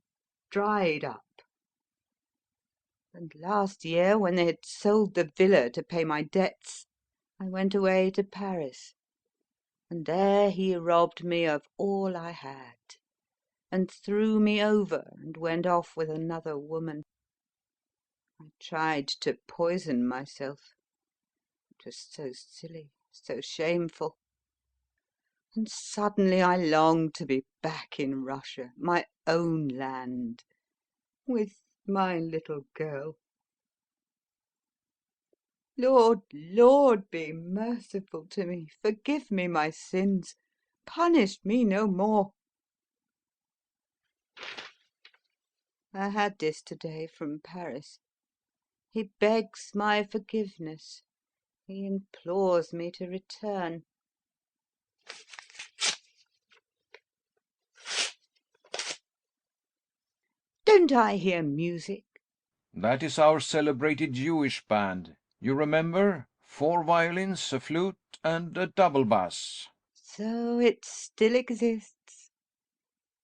dried up. And last year, when they had sold the villa to pay my debts, I went away to Paris. And there he robbed me of all I had, and threw me over and went off with another woman. I tried to poison myself. It was so silly, so shameful. And suddenly I longed to be back in Russia, my own land, with my little girl. Lord, Lord, be merciful to me, forgive me my sins, punish me no more. I had this today from Paris. He begs my forgiveness. He implores me to return. Don't I hear music? That is our celebrated Jewish band. You remember? 4 violins, a flute, and a double bass. So it still exists.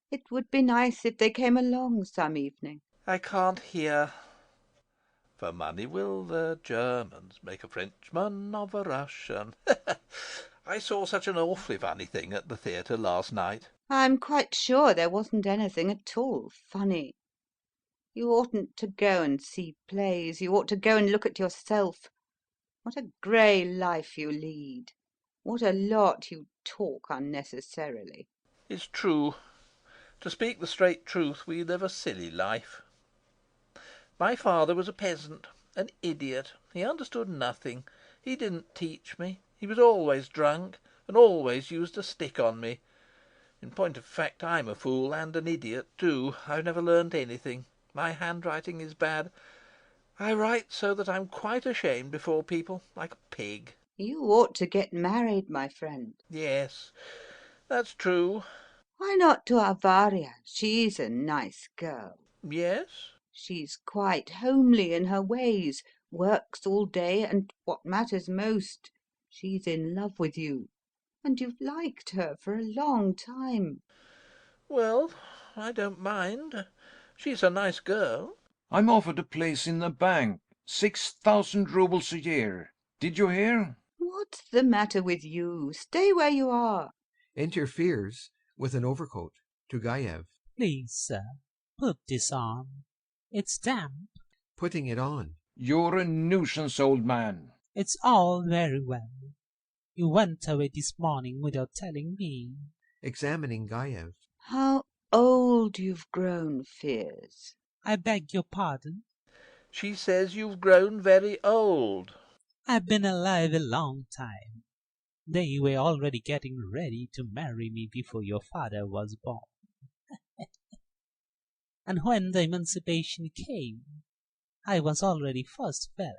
It would be nice if they came along some evening. I can't hear. For money will the Germans make a Frenchman of a Russian. I saw such an awfully funny thing at the theatre last night. I'm quite sure there wasn't anything at all funny. You oughtn't to go and see plays. You ought to go and look at yourself. What a grey life you lead. What a lot you talk unnecessarily. It's true. To speak the straight truth, we live a silly life. My father was a peasant, an idiot. He understood nothing. He didn't teach me. He was always drunk, and always used a stick on me. In point of fact, I'm a fool and an idiot too. I've never learnt anything. My handwriting is bad. I write so that I'm quite ashamed before people, like a pig. You ought to get married, my friend. Yes, that's true. Why not to our Varia? She's a nice girl. Yes? She's quite homely in her ways, works all day, and what matters most, she's in love with you. And you've liked her for a long time. Well, I don't mind. She's a nice girl. I'm offered a place in the bank, 6,000 roubles a year. Did you hear? What's the matter with you? Stay where you are. Interferes with an overcoat to Gaev. Please, sir, put this on. It's damp. Putting it on. You're a nuisance, old man. It's all very well. You went away this morning without telling me. Examining Gaev. How old you've grown, Fiers. I beg your pardon? She says you've grown very old. I've been alive a long time. They were already getting ready to marry me before your father was born. And when the emancipation came, I was already first fella.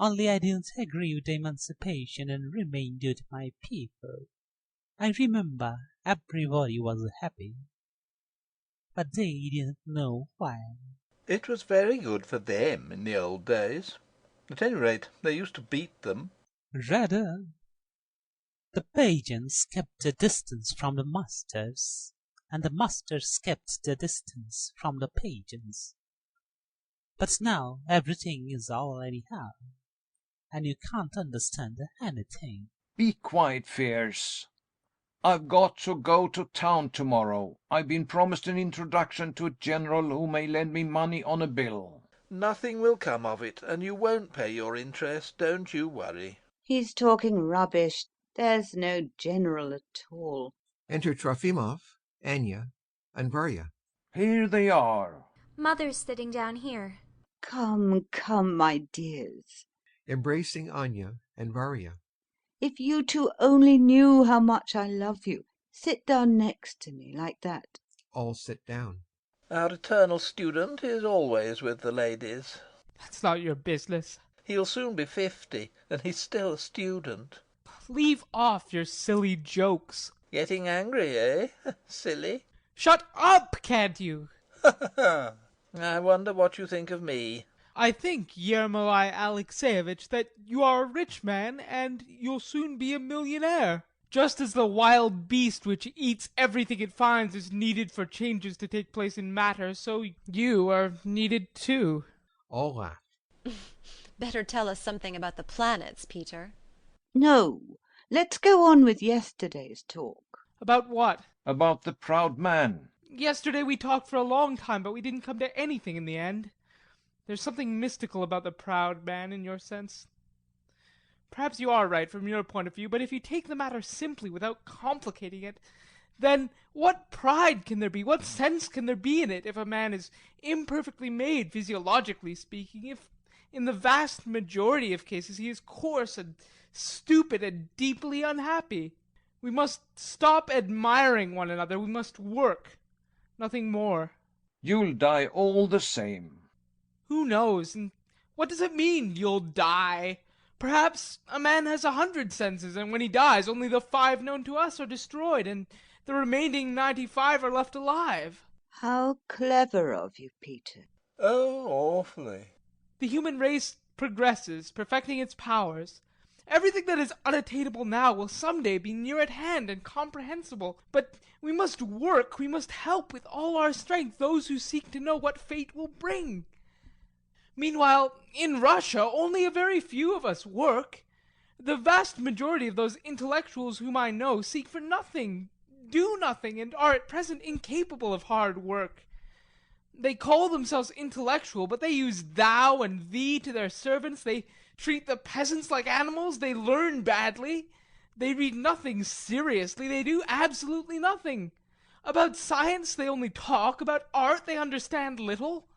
Only I didn't agree with the emancipation and remained with my people. I remember everybody was happy, but they didn't know why. It was very good for them in the old days. At any rate, they used to beat them. Rather, the pageants kept the distance from the masters, and the masters kept the distance from the pageants. But now everything is all anyhow, and you can't understand anything. Be quiet, Fiers. I've got to go to town tomorrow. I've been promised an introduction to a general who may lend me money on a bill. Nothing will come of it, and you won't pay your interest, don't you worry. He's talking rubbish. There's no general at all. Enter Trofimov, Anya, and Varya. Here they are. Mother's sitting down here. Come, come, my dears. Embracing Anya and Varya. If you two only knew how much I love you. Sit down next to me, like that. All sit down. Our eternal student is always with the ladies. That's not your business. He'll soon be 50, and he's still a student. Leave off your silly jokes. Getting angry, eh? Silly. Shut up, can't you? I wonder what you think of me. I think, Yermolai Alexeyevich, that you are a rich man, and you'll soon be a millionaire. Just as the wild beast which eats everything it finds is needed for changes to take place in matter, so you are needed too. All laugh. Better tell us something about the planets, Peter. No, let's go on with yesterday's talk. About what? About the proud man. Yesterday we talked for a long time, but we didn't come to anything in the end. There's something mystical about the proud man in your sense. Perhaps you are right from your point of view, but if you take the matter simply without complicating it, then what pride can there be, what sense can there be in it if a man is imperfectly made, physiologically speaking, In the vast majority of cases he is coarse and stupid and deeply unhappy. We must stop admiring one another. We must work. Nothing more. You'll die all the same. Who knows? And what does it mean, you'll die? Perhaps a man has 100 senses, and when he dies, only the 5 known to us are destroyed, and the remaining 95 are left alive. How clever of you, Peter. Oh, awfully. The human race progresses, perfecting its powers. Everything that is unattainable now will someday be near at hand and comprehensible. But we must work, we must help with all our strength those who seek to know what fate will bring. Meanwhile, in Russia, only a very few of us work. The vast majority of those intellectuals whom I know seek for nothing, do nothing, and are at present incapable of hard work. They call themselves intellectual, but they use thou and thee to their servants. They treat the peasants like animals. They learn badly. They read nothing seriously. They do absolutely nothing. About science they only talk. About art they understand little.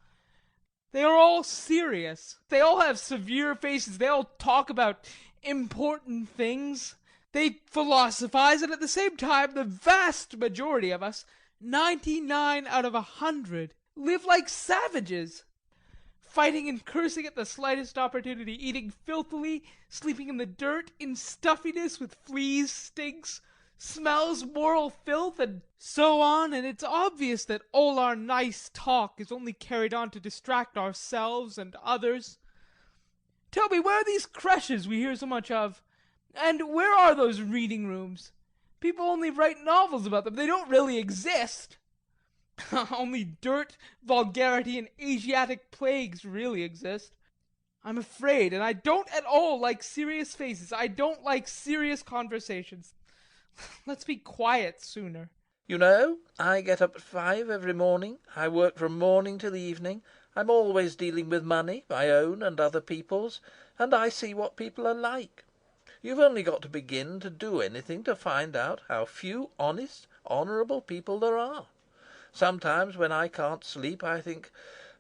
They are all serious. They all have severe faces. They all talk about important things. They philosophize, and at the same time the vast majority of us, 99 out of 100, live like savages, fighting and cursing at the slightest opportunity, eating filthily, sleeping in the dirt, in stuffiness with fleas, stinks, smells, moral filth, and so on, and it's obvious that all our nice talk is only carried on to distract ourselves and others. Tell me, where are these creches we hear so much of? And where are those reading rooms? People only write novels about them. They don't really exist. Only dirt, vulgarity, and Asiatic plagues really exist. I'm afraid, and I don't at all like serious faces. I don't like serious conversations. Let's be quiet sooner. You know, I get up at 5 every morning. I work from morning till evening. I'm always dealing with money, my own and other people's, and I see what people are like. You've only got to begin to do anything to find out how few honest, honourable people there are. Sometimes when I can't sleep I think,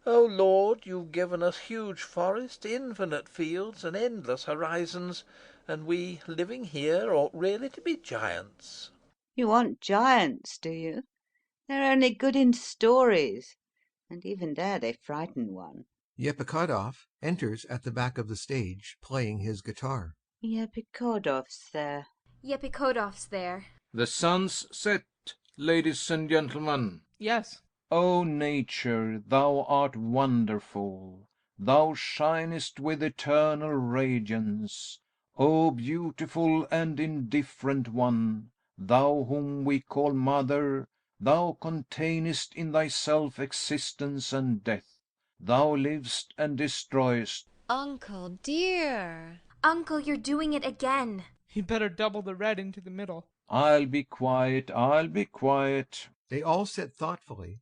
oh Lord, you've given us huge forests, infinite fields, and endless horizons, and we, living here, ought really to be giants. You want giants, do you? They're only good in stories, and even there they frighten one. Yepikodov enters at the back of the stage, playing his guitar. Yepikodov's there. Yepikodov's there. The sun's set, ladies and gentlemen. Yes. O nature, thou art wonderful. Thou shinest with eternal radiance. O beautiful and indifferent one, thou whom we call mother, thou containest in thyself existence and death. Thou livest and destroyest. Uncle, dear. Uncle, you're doing it again. You'd better double the red into the middle. I'll be quiet, I'll be quiet. They all sit thoughtfully.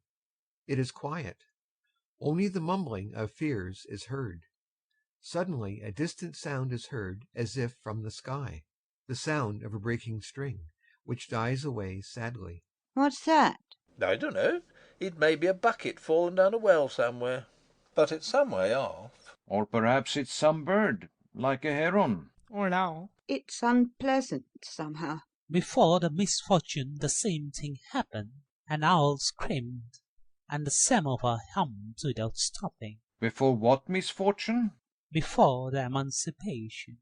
It is quiet. Only the mumbling of fears is heard. Suddenly a distant sound is heard as if from the sky, the sound of a breaking string, which dies away sadly. What's that? I don't know. It may be a bucket fallen down a well somewhere. But it's some way off. Or perhaps it's some bird, like a heron. Or an owl. It's unpleasant, somehow. Before the misfortune the same thing happened. An owl screamed, and the samovar hummed without stopping. Before what misfortune? Before the emancipation.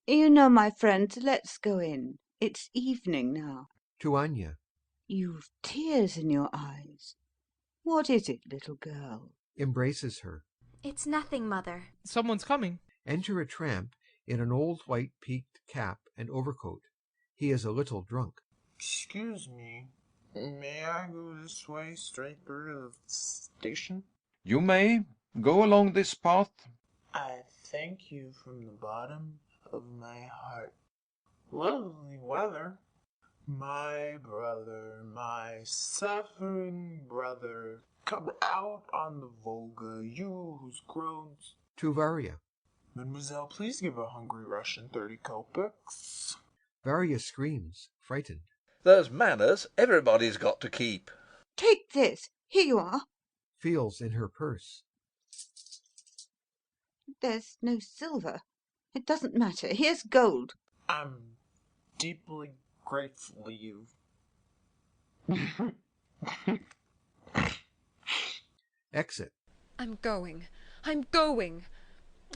You know, my friends, let's go in. It's evening now. To Anya. You've tears in your eyes. What is it, little girl? Embraces her. It's nothing, Mother. Someone's coming. Enter a tramp in an old white peaked cap and overcoat. He is a little drunk. Excuse me. May I go this way, straight through to the station? You may. Go along this path. I thank you from the bottom of my heart. Lovely weather. My brother, my suffering brother, come out on the Volga, you whose groans... To Varya. Mademoiselle, please give a hungry Russian 30 kopecks. Varya screams, frightened. There's manners everybody's got to keep. Take this. Here you are. Feels in her purse. There's no silver. It doesn't matter. Here's gold. I'm deeply grateful you. Exit. I'm going. I'm going.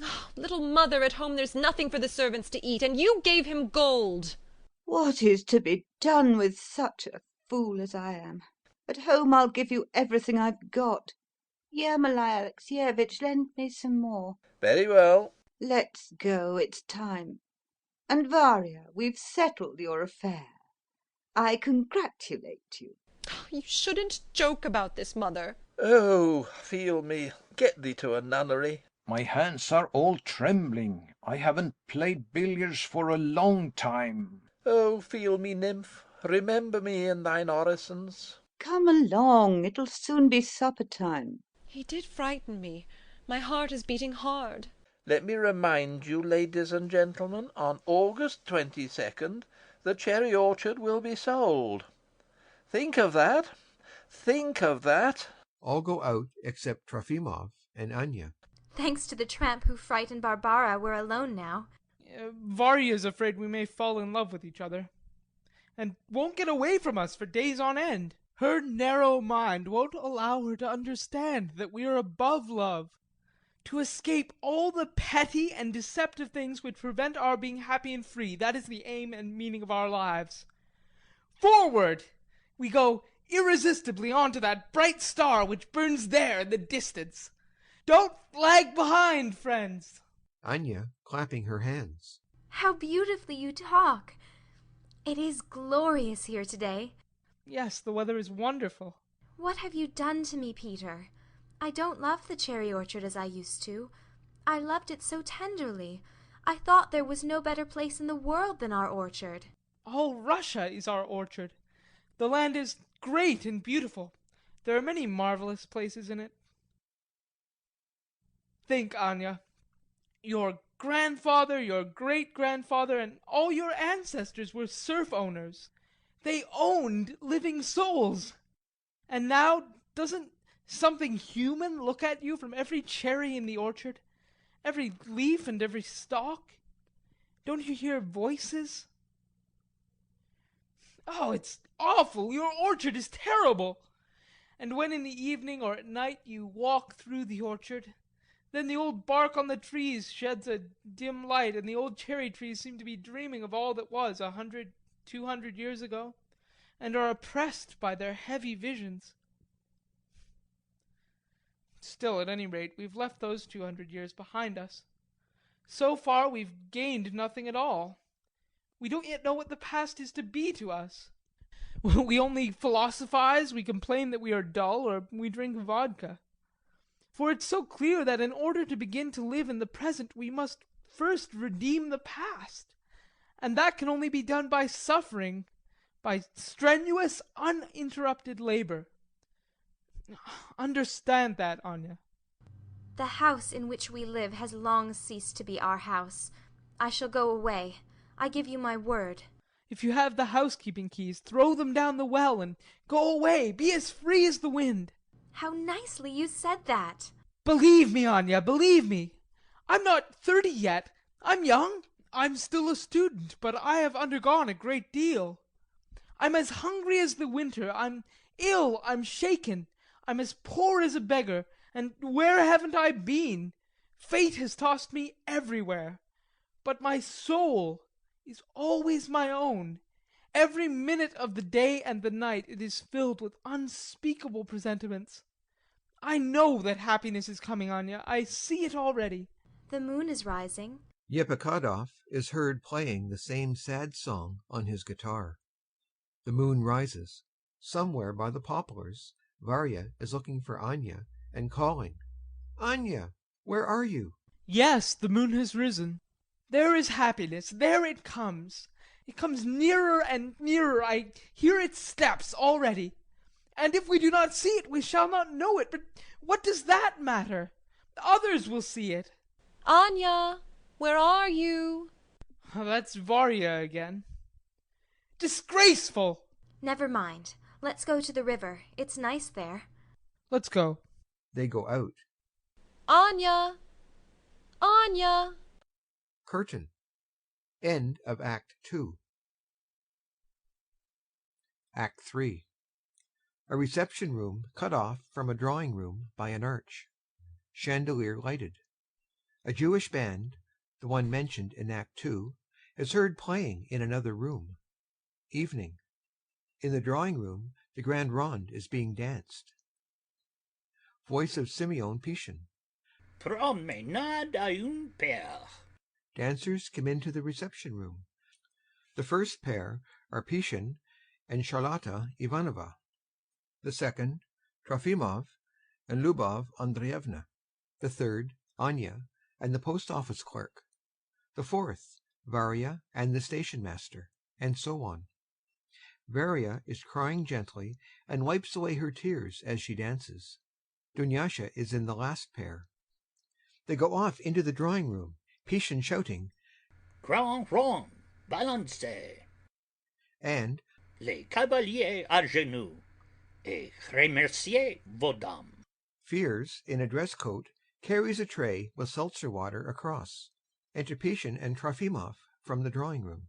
Oh, little mother, at home there's nothing for the servants to eat, and you gave him gold. What is to be done with such a fool as I am? At home I'll give you everything I've got. Yermolai Alexievich, lend me some more. Very well. Let's go, it's time. And Varya, we've settled your affair. I congratulate you. You shouldn't joke about this, mother. Oh, feel me. Get thee to a nunnery. My hands are all trembling. I haven't played billiards for a long time. Oh, feel me, nymph. Remember me in thine orisons. Come along, it'll soon be supper time. He did frighten me. My heart is beating hard. Let me remind you, ladies and gentlemen, on August 22nd, the cherry orchard will be sold. Think of that. Think of that. All go out except Trofimov and Anya. Thanks to the tramp who frightened Barbara, we're alone now. Varya's afraid we may fall in love with each other, and won't get away from us for days on end. Her narrow mind won't allow her to understand that we are above love, to escape all the petty and deceptive things which prevent our being happy and free. That is the aim and meaning of our lives. Forward! We go irresistibly on to that bright star which burns there in the distance. Don't lag behind, friends. Anya clapping her hands. How beautifully you talk. It is glorious here today. Yes, the weather is wonderful. What have you done to me, Peter? I don't love the cherry orchard as I used to. I loved it so tenderly. I thought there was no better place in the world than our orchard. All Russia is our orchard. The land is great and beautiful. There are many marvelous places in it. Think, Anya. Your grandfather, your great-grandfather, and all your ancestors were serf owners. They owned living souls. And now, doesn't something human look at you from every cherry in the orchard? Every leaf and every stalk? Don't you hear voices? Oh, it's awful! Your orchard is terrible! And when in the evening or at night you walk through the orchard, then the old bark on the trees sheds a dim light, and the old cherry trees seem to be dreaming of all that was 100, 200 years ago, and are oppressed by their heavy visions. Still, at any rate, we've left those 200 years behind us. So far, we've gained nothing at all. We don't yet know what the past is to be to us. We only philosophize, we complain that we are dull, or we drink vodka. For it's so clear that in order to begin to live in the present, we must first redeem the past. And that can only be done by suffering, by strenuous, uninterrupted labor. Understand that, Anya. The house in which we live has long ceased to be our house. I shall go away. I give you my word. If you have the housekeeping keys, throw them down the well and go away. Be as free as the wind. How nicely you said that. Believe me, Anya, believe me. I'm not 30 yet. I'm young. I'm still a student, but I have undergone a great deal. I'm as hungry as the winter. I'm ill. I'm shaken. I'm as poor as a beggar. And where haven't I been? Fate has tossed me everywhere. But my soul is always my own. Every minute of the day and the night it is filled with unspeakable presentiments. I know that happiness is coming, Anya. I see it already. The moon is rising. Yepikadov is heard playing the same sad song on his guitar. The moon rises. Somewhere by the poplars, Varya is looking for Anya and calling, "Anya, where are you?" Yes, the moon has risen. There is happiness. There it comes. It comes nearer and nearer. I hear its steps already. And if we do not see it, we shall not know it. But what does that matter? Others will see it. Anya, where are you? Oh, that's Varya again. Disgraceful! Never mind. Let's go to the river. It's nice there. Let's go. They go out. Anya! Anya! Curtain. End of Act 2. Act 3. A reception room cut off from a drawing room by an arch. Chandelier lighted. A Jewish band, the one mentioned in Act 2, is heard playing in another room. Evening. In the drawing room the Grand Ronde is being danced. Voice of Simeon Pishin. Promenade à un père. Dancers come into the reception room. The first pair are Pishin and Charlotta Ivanova. The second, Trofimov and Lubov Andreevna. The third, Anya and the post office clerk. The fourth, Varya and the station master, and so on. Varya is crying gently and wipes away her tears as she dances. Dunyasha is in the last pair. They go off into the drawing room, Pishin shouting, Grand rond, balancez. And Les cavaliers à genoux, et remerciez vos dames. Fiers, in a dress coat, carries a tray with seltzer water across. Enter Pishin and Trofimov from the drawing room.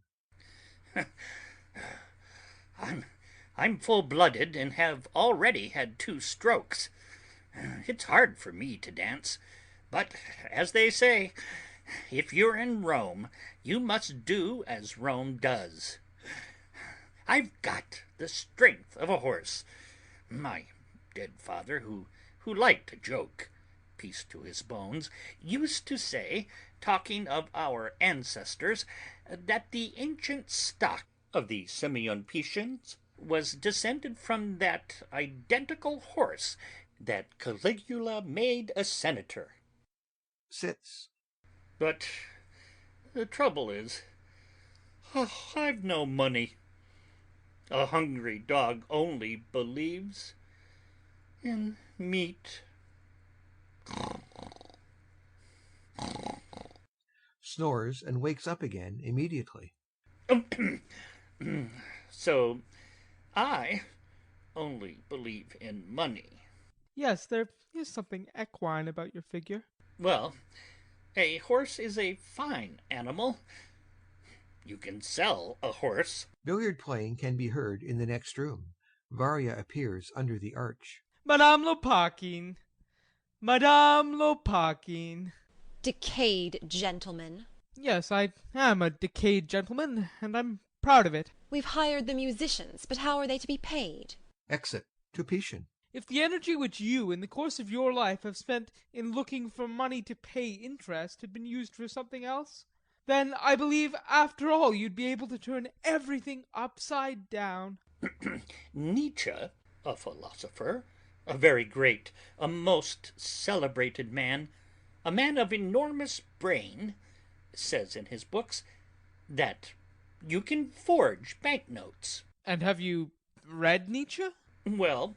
I'm full-blooded and have already had 2 strokes. It's hard for me to dance, but, as they say, if you're in Rome, you must do as Rome does. I've got the strength of a horse. My dead father, who liked a joke, peace to his bones, used to say, talking of our ancestors, that the ancient stock of the Simeon Pishins was descended from that identical horse that Caligula made a senator. Sits. But the trouble is, I've no money. A hungry dog only believes in meat. Snores and wakes up again immediately. So, I only believe in money. Yes, there is something equine about your figure. Well, a horse is a fine animal. You can sell a horse. Billiard playing can be heard in the next room. Varya appears under the arch. Madame Lopakin! Madame Lopakin! Decayed gentleman. Yes, I am a decayed gentleman, and I'm proud of it. We've hired the musicians, but how are they to be paid? Exit to Pishin. If the energy which you, in the course of your life, have spent in looking for money to pay interest had been used for something else, then I believe, after all, you'd be able to turn everything upside down. Nietzsche, a philosopher, a very great, a most celebrated man, a man of enormous brain, says in his books that you can forge banknotes. And have you read Nietzsche? Well,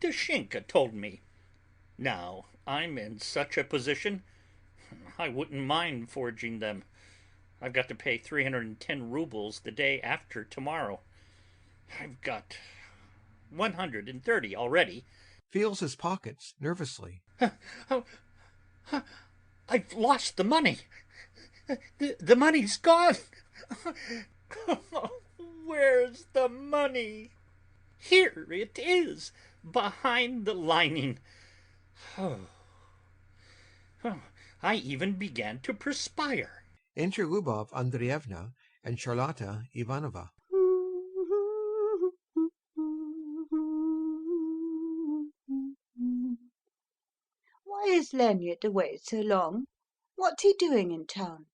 Dashinka told me. Now, I'm in such a position, I wouldn't mind forging them. I've got to pay 310 rubles the day after tomorrow. I've got 130 already. Feels his pockets nervously. I've lost the money. The money's gone. Where's the money? Here it is, behind the lining. I even began to perspire. Enter Lubov Andreevna and Charlotta Ivanova. Why is Leonid away so long? What's he doing in town?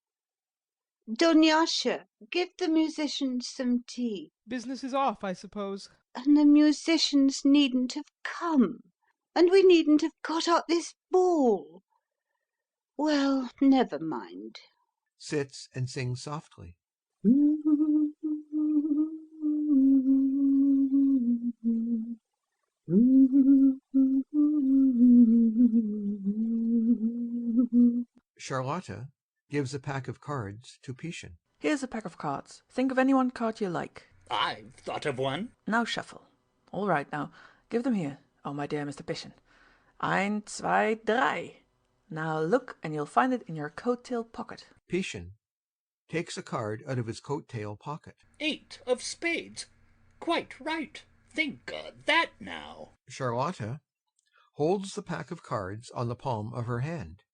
Dunyasha, give the musicians some tea. Business is off, I suppose. And the musicians needn't have come. And we needn't have got up this ball. Well, never mind. Sits and sings softly. Charlotta gives a pack of cards to Pishin. Here's a pack of cards. Think of any one card you like. I've thought of one. Now shuffle. All right, now, give them here. Oh, my dear Mr. Pishin. 1, 2, 3. Now look, and you'll find it in your coat-tail pocket. Patience takes a card out of his coat-tail pocket. 8 of spades. Quite right. Think of that now. Charlotta holds the pack of cards on the palm of her hand.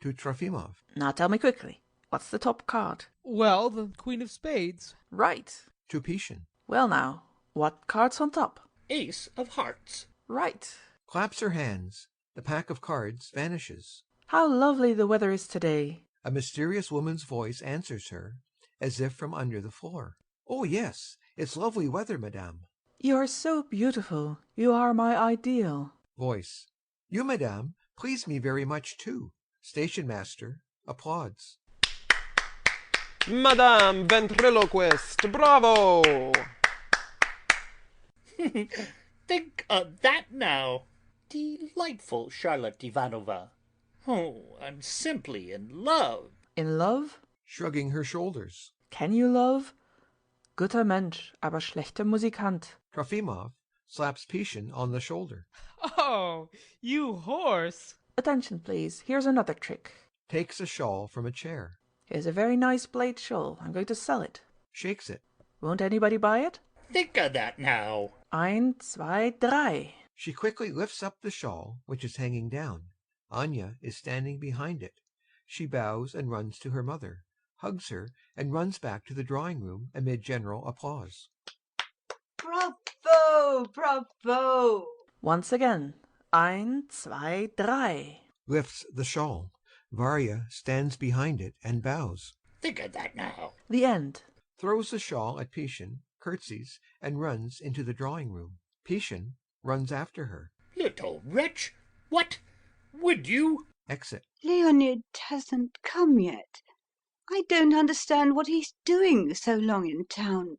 To Trofimov. Now tell me quickly, what's the top card? Well, the Queen of Spades. Right. To Patience. Well now, what card's on top? Ace of hearts. Right. Claps her hands. The pack of cards vanishes. How lovely the weather is today. A mysterious woman's voice answers her, as if from under the floor. Oh, yes, it's lovely weather, madame. You are so beautiful. You are my ideal. Voice. You, madame, please me very much, too. Station master applauds. Madame Ventriloquist, bravo! Think of that now. Delightful Charlotte Ivanovna. Oh, I'm simply in love. In love? Shrugging her shoulders. Can you love? Guter Mensch, aber schlechter Musikant. Trofimov slaps Patience on the shoulder. Oh, you horse! Attention, please. Here's another trick. Takes a shawl from a chair. Here's a very nice blade shawl. I'm going to sell it. Shakes it. Won't anybody buy it? Think of that now. 1, 2, 3. She quickly lifts up the shawl, which is hanging down. Anya is standing behind it. She bows and runs to her mother, hugs her, and runs back to the drawing-room amid general applause. Bravo! Bravo! Once again. 1, 2, 3. Lifts the shawl. Varya stands behind it and bows. Think of that now. The end. Throws the shawl at Patience, curtsies, and runs into the drawing-room. Patience runs after her. Little wretch! What? Would you? Exit. Leonid hasn't come yet. I don't understand what he's doing so long in town.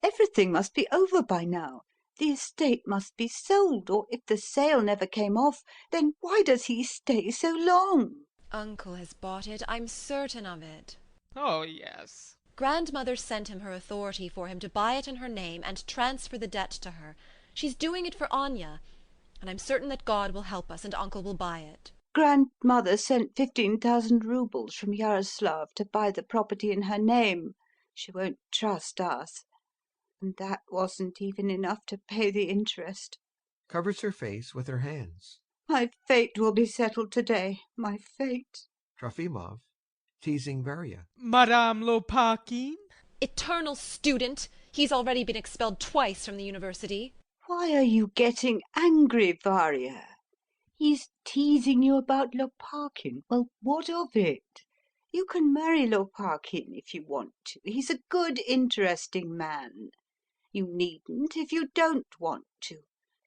Everything must be over by now. The estate must be sold, or if the sale never came off, then why does he stay so long? Uncle has bought it. I'm certain of it. Oh, yes. Grandmother sent him her authority for him to buy it in her name and transfer the debt to her. She's doing it for Anya, and I'm certain that God will help us and Uncle will buy it. Grandmother sent 15,000 roubles from Yaroslav to buy the property in her name. She won't trust us. And that wasn't even enough to pay the interest. Covers her face with her hands. My fate will be settled today. My fate. Trofimov, teasing Varya. Madame Lopakhin? Eternal student! He's already been expelled twice from the university. Why are you getting angry, Varya? He's teasing you about Lopakhin. Well, what of it? You can marry Lopakhin if you want to. He's a good, interesting man. You needn't if you don't want to.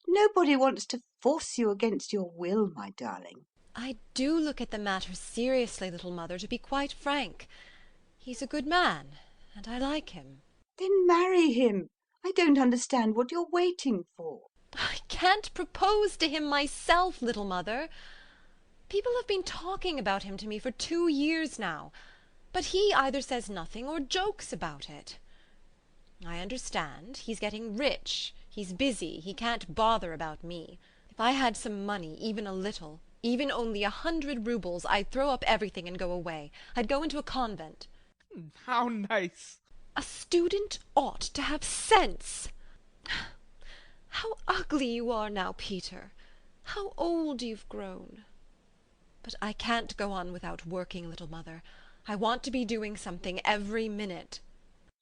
Nobody wants to force you against your will, my darling. I do look at the matter seriously, little mother, to be quite frank. He's a good man, and I like him. Then marry him. I don't understand what you're waiting for. I can't propose to him myself, little mother. People have been talking about him to me for 2 years now, but he either says nothing or jokes about it. I understand. He's getting rich. He's busy. He can't bother about me. If I had some money, even a little, even only 100 roubles, I'd throw up everything and go away. I'd go into a convent. How nice. A student ought to have sense. How ugly you are now, Peter. How old you've grown. But I can't go on without working, little mother. I want to be doing something every minute.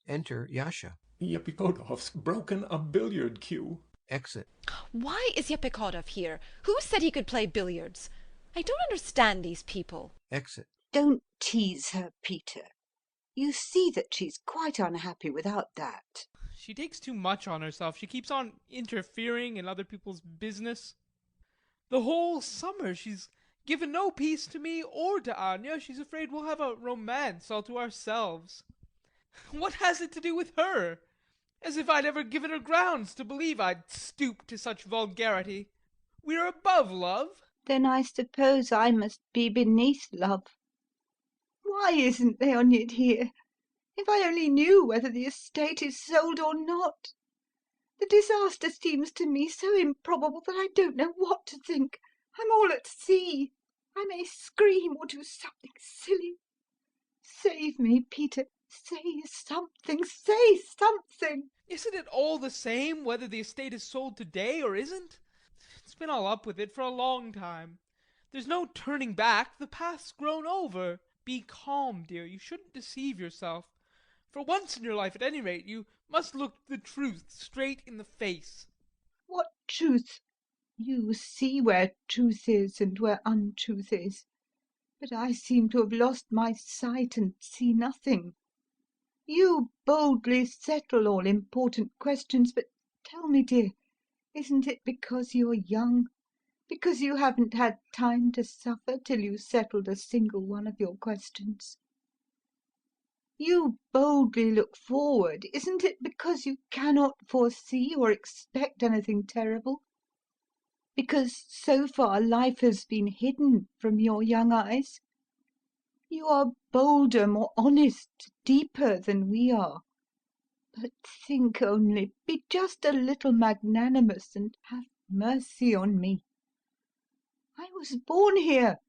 Enter Yasha. Yepikodov's broken a billiard cue. Exit. Why is Yepikodov here? Who said he could play billiards? I don't understand these people. Exit. Don't tease her, Peter. You see that she's quite unhappy without that. She takes too much on herself. She keeps on interfering in other people's business. The whole summer she's given no peace to me or to Anya. She's afraid we'll have a romance all to ourselves. What has it to do with her? As if I'd ever given her grounds to believe I'd stoop to such vulgarity. We're above love. Then I suppose I must be beneath love. Why isn't Leonid here? If I only knew whether the estate is sold or not. The disaster seems to me so improbable that I don't know what to think. I'm all at sea. I may scream or do something silly. Save me, Peter. Say something. Say something. Isn't it all the same whether the estate is sold today or isn't? It's been all up with it for a long time. There's no turning back. The path's grown over. Be calm, dear. You shouldn't deceive yourself. For once in your life, at any rate, you must look the truth straight in the face. What truth? You see where truth is and where untruth is. But I seem to have lost my sight and see nothing. You boldly settle all important questions, but tell me, dear, isn't it because you're young? Because you haven't had time to suffer till you settled a single one of your questions? You boldly look forward. Isn't it because you cannot foresee or expect anything terrible? Because so far life has been hidden from your young eyes? You are bolder, more honest, deeper than we are. But think only, be just a little magnanimous and have mercy on me. I was born here.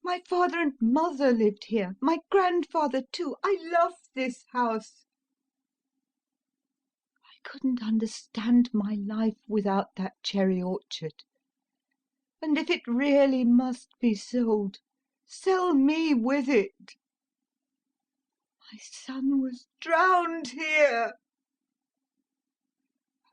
My father and mother lived here. My grandfather too. I love this house. I couldn't understand my life without that cherry orchard. And if it really must be sold, sell me with it. My son was drowned here.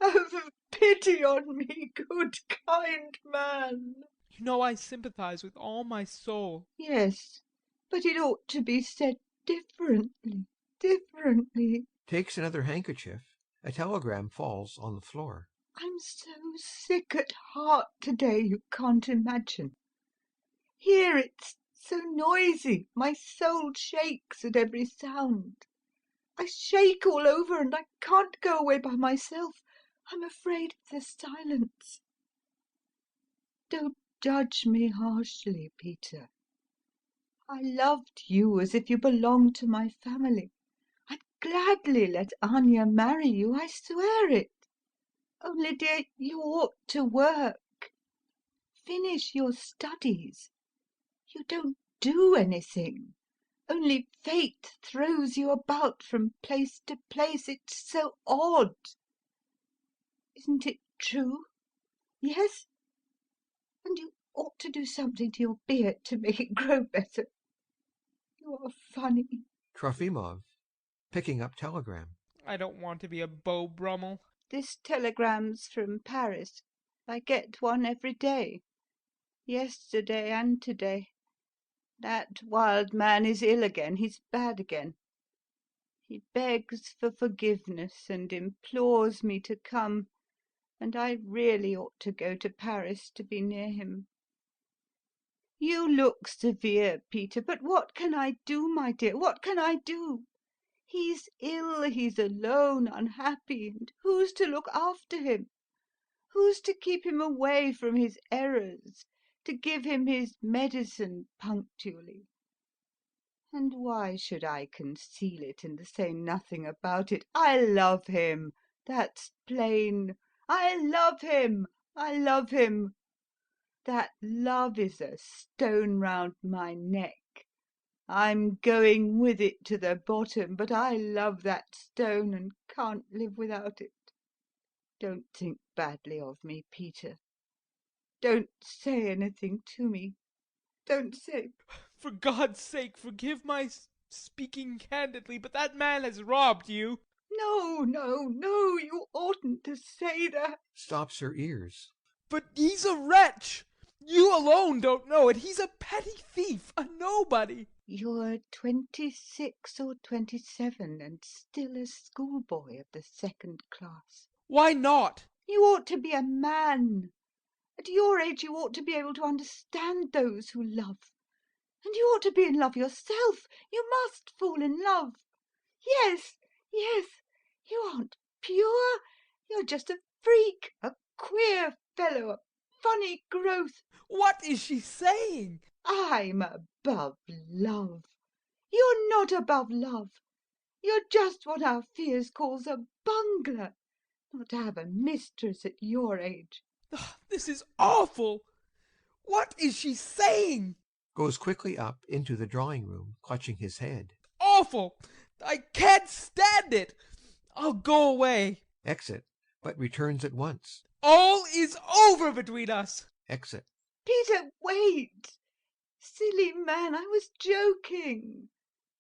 Have pity on me, good, kind man. You know I sympathize with all my soul. Yes, but it ought to be said differently, differently. Takes another handkerchief. A telegram falls on the floor. I'm so sick at heart today you can't imagine. Here it's so noisy, my soul shakes at every sound. I shake all over and I can't go away by myself. I'm afraid of the silence. Don't judge me harshly, Peter. I loved you as if you belonged to my family. I'd gladly let Anya marry you, I swear it. Only, dear, you ought to work. Finish your studies. You don't do anything. Only fate throws you about from place to place. It's so odd. Isn't it true? Yes? And you ought to do something to your beard to make it grow better. You are funny. Trofimov, picking up telegram. I don't want to be a Beau Brummel. This telegram's from Paris. I get one every day. Yesterday and today. That wild man is ill again. He's bad again. He begs for forgiveness and implores me to come, and I really ought to go to Paris to be near him. You look severe, Peter, but what can I do, my dear? What can I do? He's ill, he's alone, unhappy, and who's to look after him? Who's to keep him away from his errors, to give him his medicine punctually? And why should I conceal it and say nothing about it? I love him, that's plain. I love him, I love him. That love is a stone round my neck. I'm going with it to the bottom, but I love that stone and can't live without it. Don't think badly of me, Peter. Don't say anything to me. Don't say... For God's sake, forgive my speaking candidly, but that man has robbed you. No, no, no, you oughtn't to say that. Stops her ears. But he's a wretch. You alone don't know it. He's a petty thief, a nobody. You're 26 or 27 and still a schoolboy of the second class. Why not? You ought to be a man. At your age you ought to be able to understand those who love. And you ought to be in love yourself. You must fall in love. Yes, yes, you aren't pure. You're just a freak, a queer fellow, a funny growth. What is she saying? I'm above love. You're not above love. You're just what our Fiers calls a bungler. Not to have a mistress at your age. This is awful. What is she saying? goes quickly up into the drawing-room, clutching his head. Awful! I can't stand it! I'll go away. Exit, but returns at once. All is over between us. Exit. Peter, wait! Silly man, I was joking.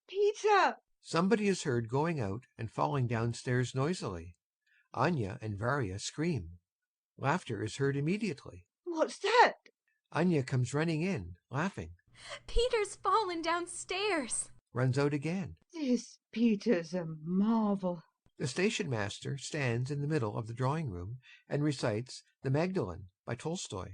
Peter! Somebody is heard going out and falling downstairs noisily. Anya and Varya scream. Laughter is heard immediately. What's that? Anya comes running in, laughing. Peter's fallen downstairs. Runs out again. This Peter's a marvel. The station master stands in the middle of the drawing-room and recites The Magdalene by Tolstoy.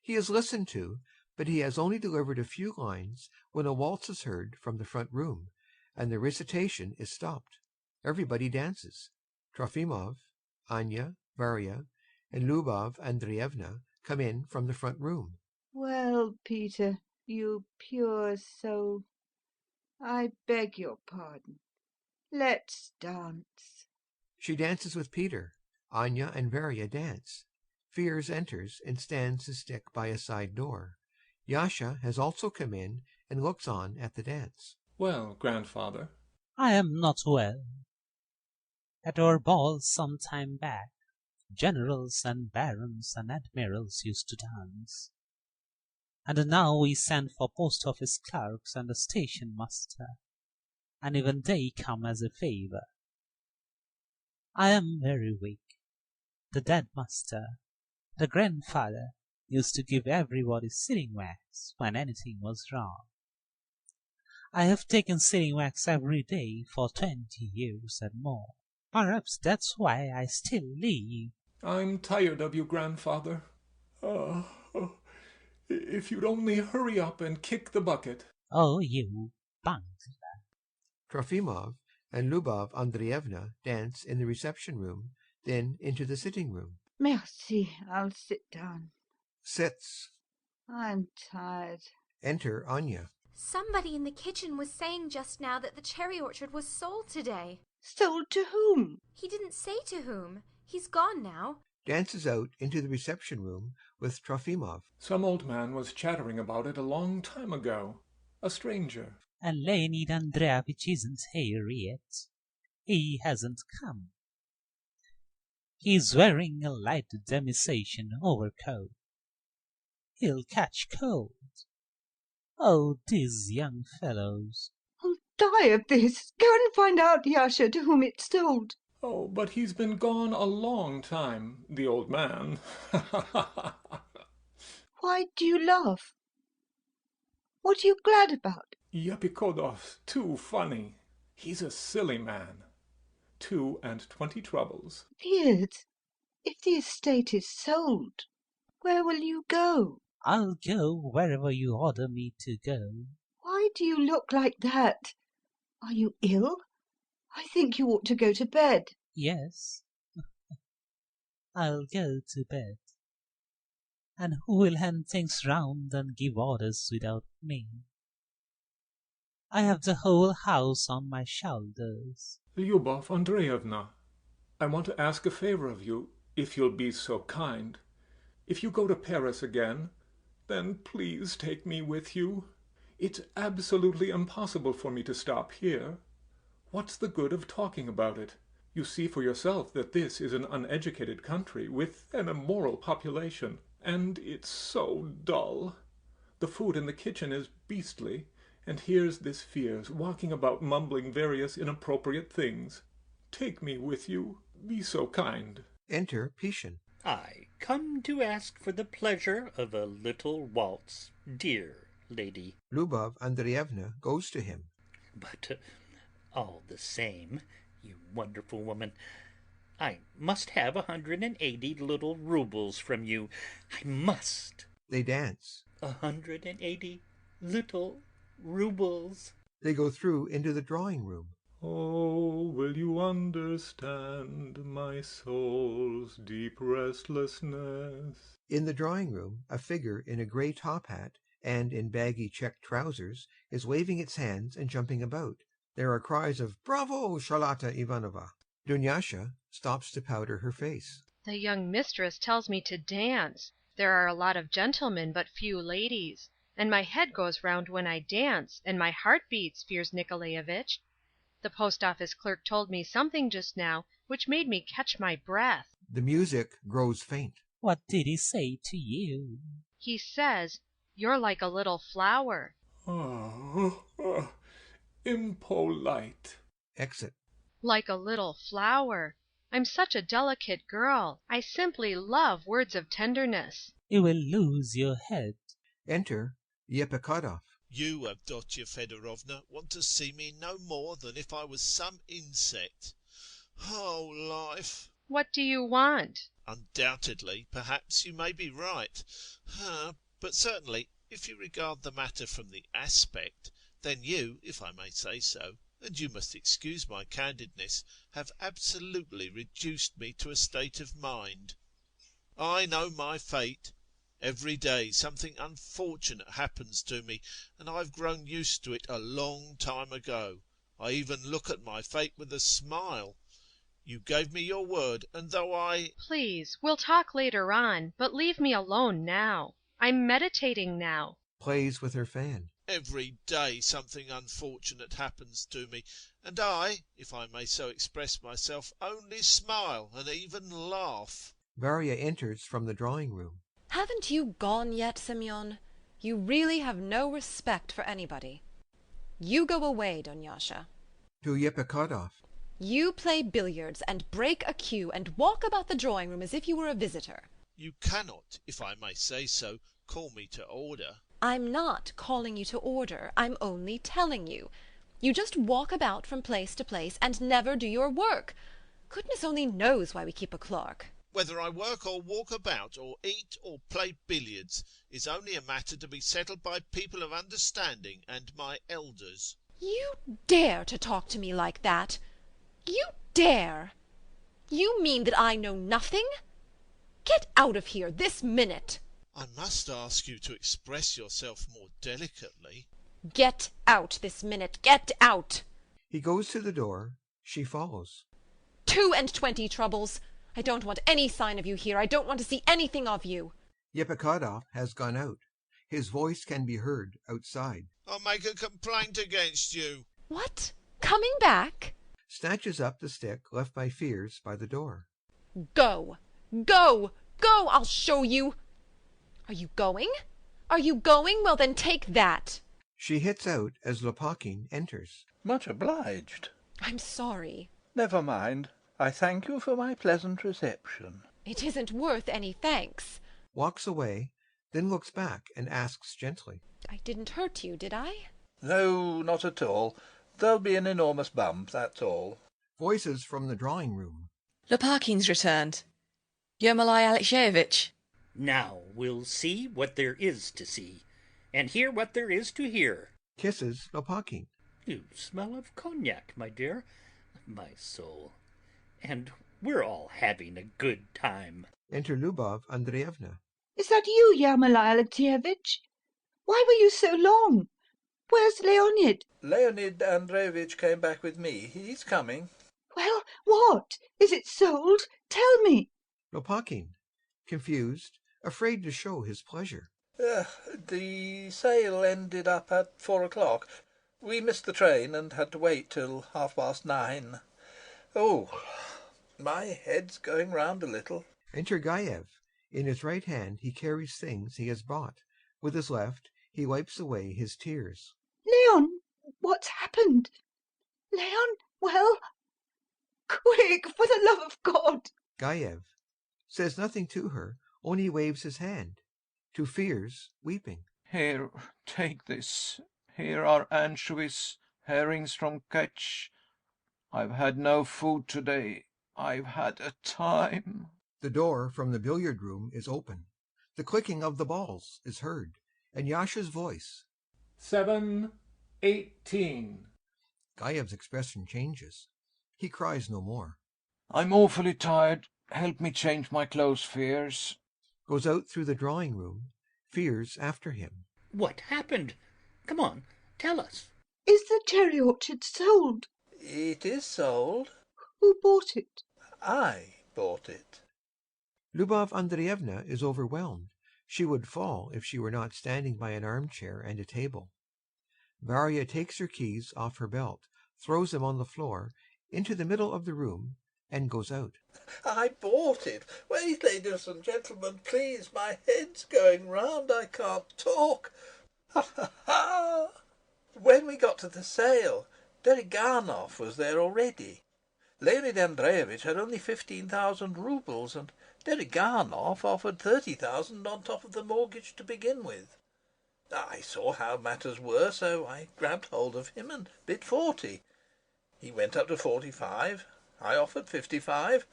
He is listened to, but he has only delivered a few lines when a waltz is heard from the front room, and the recitation is stopped. Everybody dances. Trofimov, Anya, Varya, and Lubov Andreevna come in from the front room. Well, Peter, you pure soul, I beg your pardon. Let's dance. She dances with Peter. Anya and Varya dance. Fiers enters and stands his stick by a side door. Yasha has also come in and looks on at the dance. Well, grandfather? I am not well. At our ball some time back, generals and barons and admirals used to dance. And now we send for post office clerks and a station master, and even they come as a favor. I am very weak. The dead master, the grandfather, used to give everybody sealing wax when anything was wrong. I have taken sealing wax every day for 20 years and more. Perhaps that's why I still live. I'm tired of you, grandfather. If you'd only hurry up and kick the bucket. Oh, you bungler. Trofimov and Lubov Andreevna dance in the reception room, then into the sitting room. Merci, I'll sit down. Sits. I'm tired. Enter Anya. Somebody in the kitchen was saying just now that the cherry orchard was sold today. Sold to whom? He didn't say to whom. He's gone now. Dances out into the reception room with Trofimov. Some old man was chattering about it a long time ago. A stranger. And Leonid Andreevich isn't here yet. He hasn't come. He's wearing a light demisation overcoat. He'll catch cold. Oh, these young fellows. I'll die of this. Go and find out, Yasha, to whom it's sold. Oh, but he's been gone a long time, the old man. Why do you laugh? What are you glad about? Yepikodov's too funny. He's a silly man. 22 troubles. Fiers, if the estate is sold, where will you go? I'll go wherever you order me to go. Why do you look like that? Are you ill? I think you ought to go to bed. Yes. I'll go to bed. And who will hand things round and give orders without me? I have the whole house on my shoulders. Lyubov Andreevna, I want to ask a favor of you, if you'll be so kind. If you go to Paris again, then please take me with you. It's absolutely impossible for me to stop here. What's the good of talking about it? You see for yourself that this is an uneducated country with an immoral population, and it's so dull. The food in the kitchen is beastly, and here's this Fiers walking about mumbling various inappropriate things. Take me with you. Be so kind. Enter Pishin. I come to ask for the pleasure of a little waltz, dear lady. Lubov Andreevna goes to him. But all the same, you wonderful woman, I must have 180 little roubles from you. I must. They dance. 180 little roubles. They go through into the drawing room. Oh, will you understand my soul's deep restlessness? In the drawing room, a figure in a grey top hat and in baggy check trousers is waving its hands and jumping about. There are cries of "Bravo, Charlotta Ivanovna!" Dunyasha stops to powder her face. The young mistress tells me to dance. There are a lot of gentlemen, but few ladies. and my head goes round when I dance, and my heart beats, Fiers Nikolaevich. The post office clerk told me something just now which made me catch my breath. The music grows faint. What did he say to you? He says, "You're like a little flower." Impolite. Exit. Like a little flower. I'm such a delicate girl. I simply love words of tenderness. You will lose your head. Enter Epikhodov. You, Avdotya Fedorovna, want to see me no more than if I was some insect. Oh, life! What do you want? Undoubtedly, perhaps you may be right. But certainly, if you regard the matter from the aspect, then you, if I may say so, and you must excuse my candidness, have absolutely reduced me to a state of mind. I know my fate. Every day something unfortunate happens to me, and I've grown used to it a long time ago. I even look at my fate with a smile. You gave me your word, and though I... Please, we'll talk later on, but leave me alone now. I'm meditating now. Plays with her fan. Every day something unfortunate happens to me, and I, if I may so express myself, only smile and even laugh. Varya enters from the drawing-room. Haven't you gone yet, Semyon? You really have no respect for anybody. You go away, Dunyasha. To Epikhodov. You play billiards and break a cue and walk about the drawing-room as if you were a visitor. You cannot, if I may say so, call me to order. I'm not calling you to order. I'm only telling you. You just walk about from place to place and never do your work. Goodness only knows why we keep a clerk. Whether I work or walk about or eat or play billiards is only a matter to be settled by people of understanding and my elders. You dare to talk to me like that? You dare? You mean that I know nothing? Get out of here this minute. I must ask you to express yourself more delicately. Get out this minute. Get out. He goes to the door. She follows. 22 troubles. I don't want any sign of you here. I don't want to see anything of you. Epikhodov has gone out. His voice can be heard outside. I'll make a complaint against you. What? Coming back? Snatches up the stick left by Fiers by the door. Go. Go. Go. I'll show you. Are you going? Are you going? Well, then take that. She hits out as Lopakhin enters. Much obliged. I'm sorry. Never mind. I thank you for my pleasant reception. It isn't worth any thanks. Walks away, then looks back and asks gently. I didn't hurt you, did I? No, not at all. There'll be an enormous bump, that's all. Voices from the drawing-room. Lopakhin's returned. Yermolai Alexeyevich. Now we'll see what there is to see, and hear what there is to hear. Kisses Lopakhin. You smell of cognac, my dear, my soul. And we're all having a good time. Enter Lubov Andreevna. Is that you, Yermolai Alexeyevich? Why were you so long? Where's Leonid? Leonid Andreevich came back with me. He's coming. Well, what? Is it sold? Tell me. Lopakhin, confused, afraid to show his pleasure. The sale ended up at 4 o'clock. We missed the train and had to wait till 9:30. Oh, my head's going round a little. Enter Gaev. In his right hand he carries things he has bought. With his left he wipes away his tears. Leon, what's happened? Leon, well? Quick, for the love of God! Gaev says nothing to her, only waves his hand. To Fiers, weeping. Here, take this. Here are anchovies, herrings from Ketch. I've had no food today. I've had a time. The door from the billiard room is open. The clicking of the balls is heard, and Yasha's voice. 7:18. Gaev's expression changes. He cries no more. I'm awfully tired. Help me change my clothes, Fiers. Goes out through the drawing-room. Fiers after him. What happened? Come on, tell us. Is the cherry orchard sold? It is sold. Who bought it? I bought it. Lubov Andreevna is overwhelmed. She would fall if she were not standing by an armchair and a table. Varya takes her keys off her belt, throws them on the floor, into the middle of the room, and goes out. I bought it. Wait, ladies and gentlemen, please. My head's going round. I can't talk. Ha ha ha! When we got to the sale, Deriganov was there already. Leonid Andreevitch had only 15,000 roubles, and Deriganov offered 30,000 on top of the mortgage to begin with. I saw how matters were, so I grabbed hold of him and bid 40. He went up to 45. I offered 55.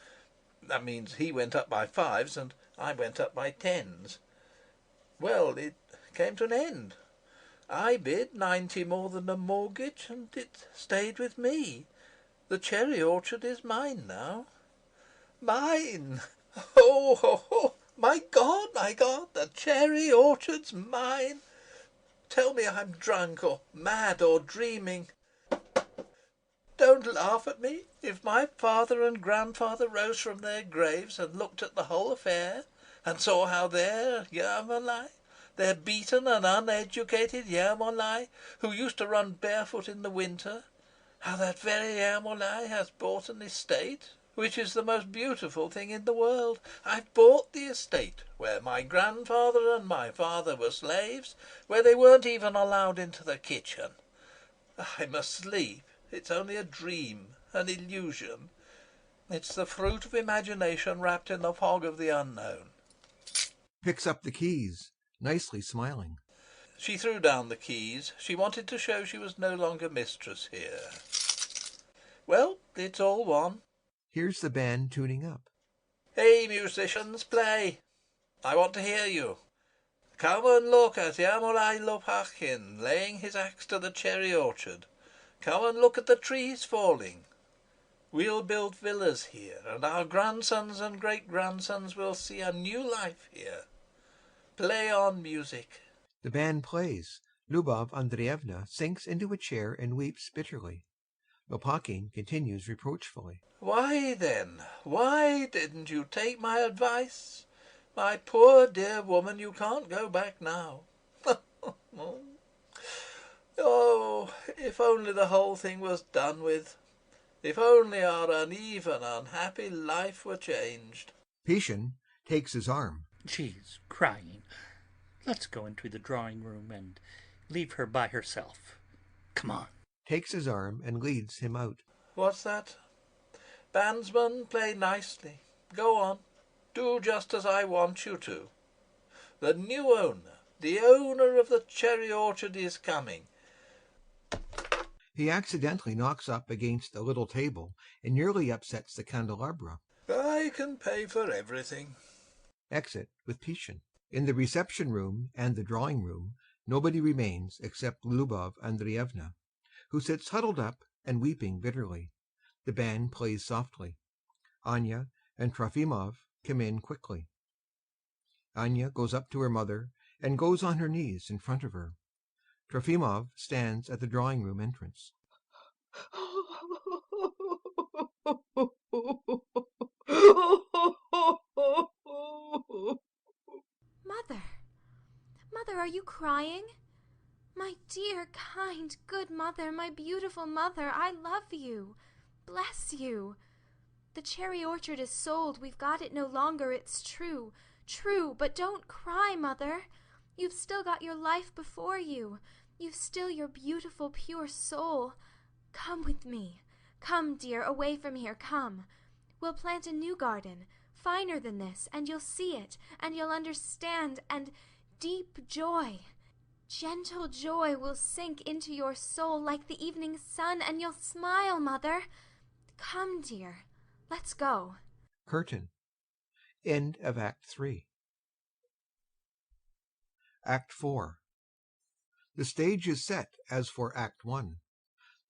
That means he went up by fives and I went up by tens. Well, it came to an end. I bid 90 more than the mortgage, and it stayed with me. The cherry orchard is mine now. Mine! Oh, oh, oh! My God, the cherry orchard's mine! Tell me I'm drunk or mad or dreaming. Don't laugh at me. If my father and grandfather rose from their graves and looked at the whole affair, and saw how their Yermolai, their beaten and uneducated Yermolai, who used to run barefoot in the winter, how that very Yermolai has bought an estate, which is the most beautiful thing in the world. I've bought the estate where my grandfather and my father were slaves, where they weren't even allowed into the kitchen. I'm asleep. It's only a dream, an illusion. It's the fruit of imagination wrapped in the fog of the unknown. Picks up the keys, nicely smiling. She threw down the keys. She wanted to show she was no longer mistress here. Well, it's all one. Here's the band tuning up. Hey, musicians, play. I want to hear you. Come and look at Yermolai Lopakhin laying his axe to the cherry orchard. Come and look at the trees falling. We'll build villas here, and our grandsons and great-grandsons will see a new life here. Play on, music. The band plays. Lubov Andreevna sinks into a chair and weeps bitterly. Lopakhin continues reproachfully. Why, then, why didn't you take my advice? My poor dear woman, you can't go back now. Oh, if only the whole thing was done with. If only our uneven, unhappy life were changed. Pishin takes his arm. She's crying. Let's go into the drawing room and leave her by herself. Come on. Takes his arm and leads him out. What's that? Bandsman, play nicely. Go on. Do just as I want you to. The new owner, the owner of the cherry orchard is coming. He accidentally knocks up against a little table and nearly upsets the candelabra. I can pay for everything. Exit with Pishin. In the reception room and the drawing room, nobody remains except Lubov Andreevna, who sits huddled up and weeping bitterly. The band plays softly. Anya and Trofimov come in quickly. Anya goes up to her mother and goes on her knees in front of her. Trofimov stands at the drawing room entrance. Mother! Mother, are you crying? My dear, kind, good mother, my beautiful mother, I love you. Bless you. The cherry orchard is sold. We've got it no longer. It's true. True. But don't cry, Mother. You've still got your life before you. You've still your beautiful, pure soul. Come with me. Come, dear, away from here. Come. We'll plant a new garden, finer than this, and you'll see it, and you'll understand, and deep joy, gentle joy will sink into your soul like the evening sun, and you'll smile, Mother. Come, dear. Let's go. Curtain. End of Act 3. Act 4. The stage is set as for Act 1.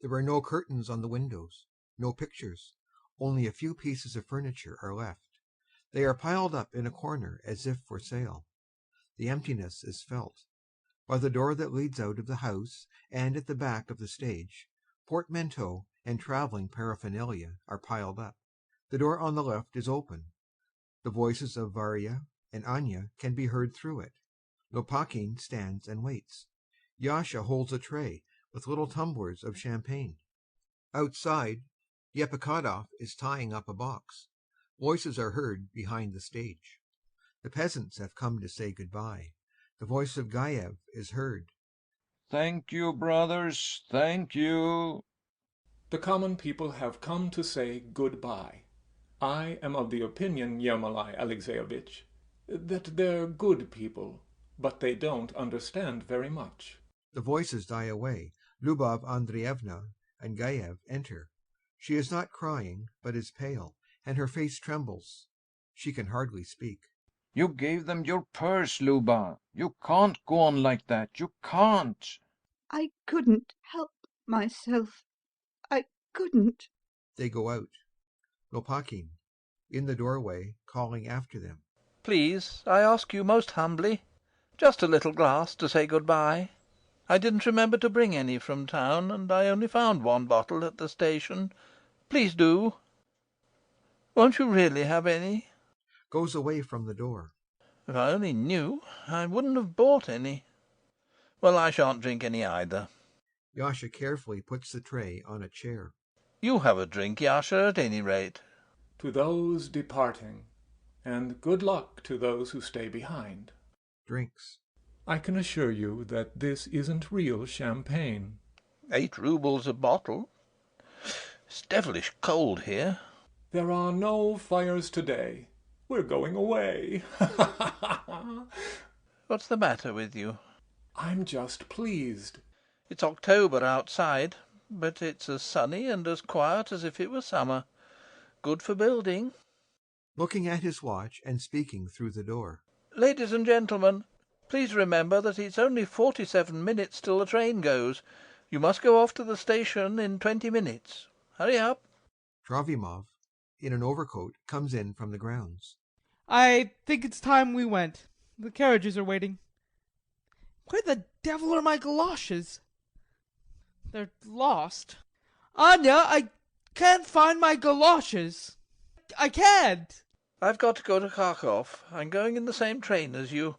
There are no curtains on the windows, no pictures, only a few pieces of furniture are left. They are piled up in a corner as if for sale. The emptiness is felt. By the door that leads out of the house and at the back of the stage, portmanteaux and travelling paraphernalia are piled up. The door on the left is open. The voices of Varya, and Anya can be heard through it. Lopakin stands and waits. Yasha holds a tray with little tumblers of champagne. Outside, Yepikhodov is tying up a box. Voices are heard behind the stage. The peasants have come to say goodbye. The voice of Gaev is heard. Thank you, brothers, thank you. The common people have come to say goodbye. I am of the opinion, Yermolai Alexeyevich, that they're good people, but they don't understand very much. The voices die away. Lubov Andreevna and Gaev enter. She is not crying, but is pale, and her face trembles. She can hardly speak. You gave them your purse, Luba. You can't go on like that. You can't. I couldn't help myself. I couldn't. They go out. Lopakin, in the doorway, calling after them. Please, I ask you most humbly, just a little glass to say good-bye. I didn't remember to bring any from town, and I only found one bottle at the station. Please do. Won't you really have any? Goes away from the door. If I only knew, I wouldn't have bought any. Well, I shan't drink any either. Yasha carefully puts the tray on a chair. You have a drink, Yasha, at any rate. To those departing, and good luck to those who stay behind. Drinks. I can assure you that this isn't real champagne. 8 roubles a bottle. It's devilish cold here. There are no fires today. We're going away. What's the matter with you? I'm just pleased. It's October outside, but it's as sunny and as quiet as if it were summer. Good for building. Looking at his watch and speaking through the door. Ladies and gentlemen, please remember that it's only 47 minutes till the train goes. You must go off to the station in 20 minutes. Hurry up. Trovimov, in an overcoat, comes in from the grounds. I think it's time we went. The carriages are waiting. Where the devil are my galoshes? They're lost. Anya, I can't find my galoshes. I can't. I've got to go to Kharkov. I'm going in the same train as you.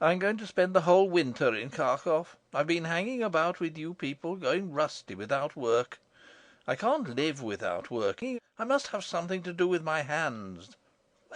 I'm going to spend the whole winter in Kharkov. I've been hanging about with you people, going rusty without work. I can't live without working. I must have something to do with my hands.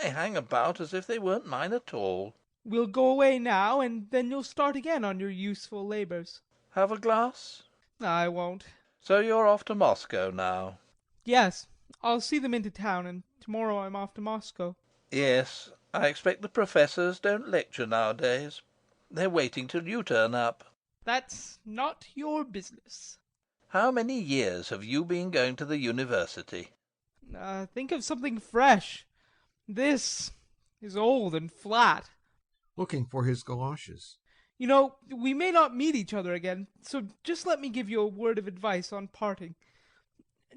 They hang about as if they weren't mine at all. We'll go away now, and then you'll start again on your useful labours. Have a glass? I won't. So you're off to Moscow now? Yes, I'll see them into town, and tomorrow I'm off to Moscow. Yes, I expect the professors don't lecture nowadays. They're waiting till you turn up. That's not your business. How many years have you been going to the university? Think of something fresh. This is old and flat. Looking for his galoshes. You know, we may not meet each other again, so just let me give you a word of advice on parting.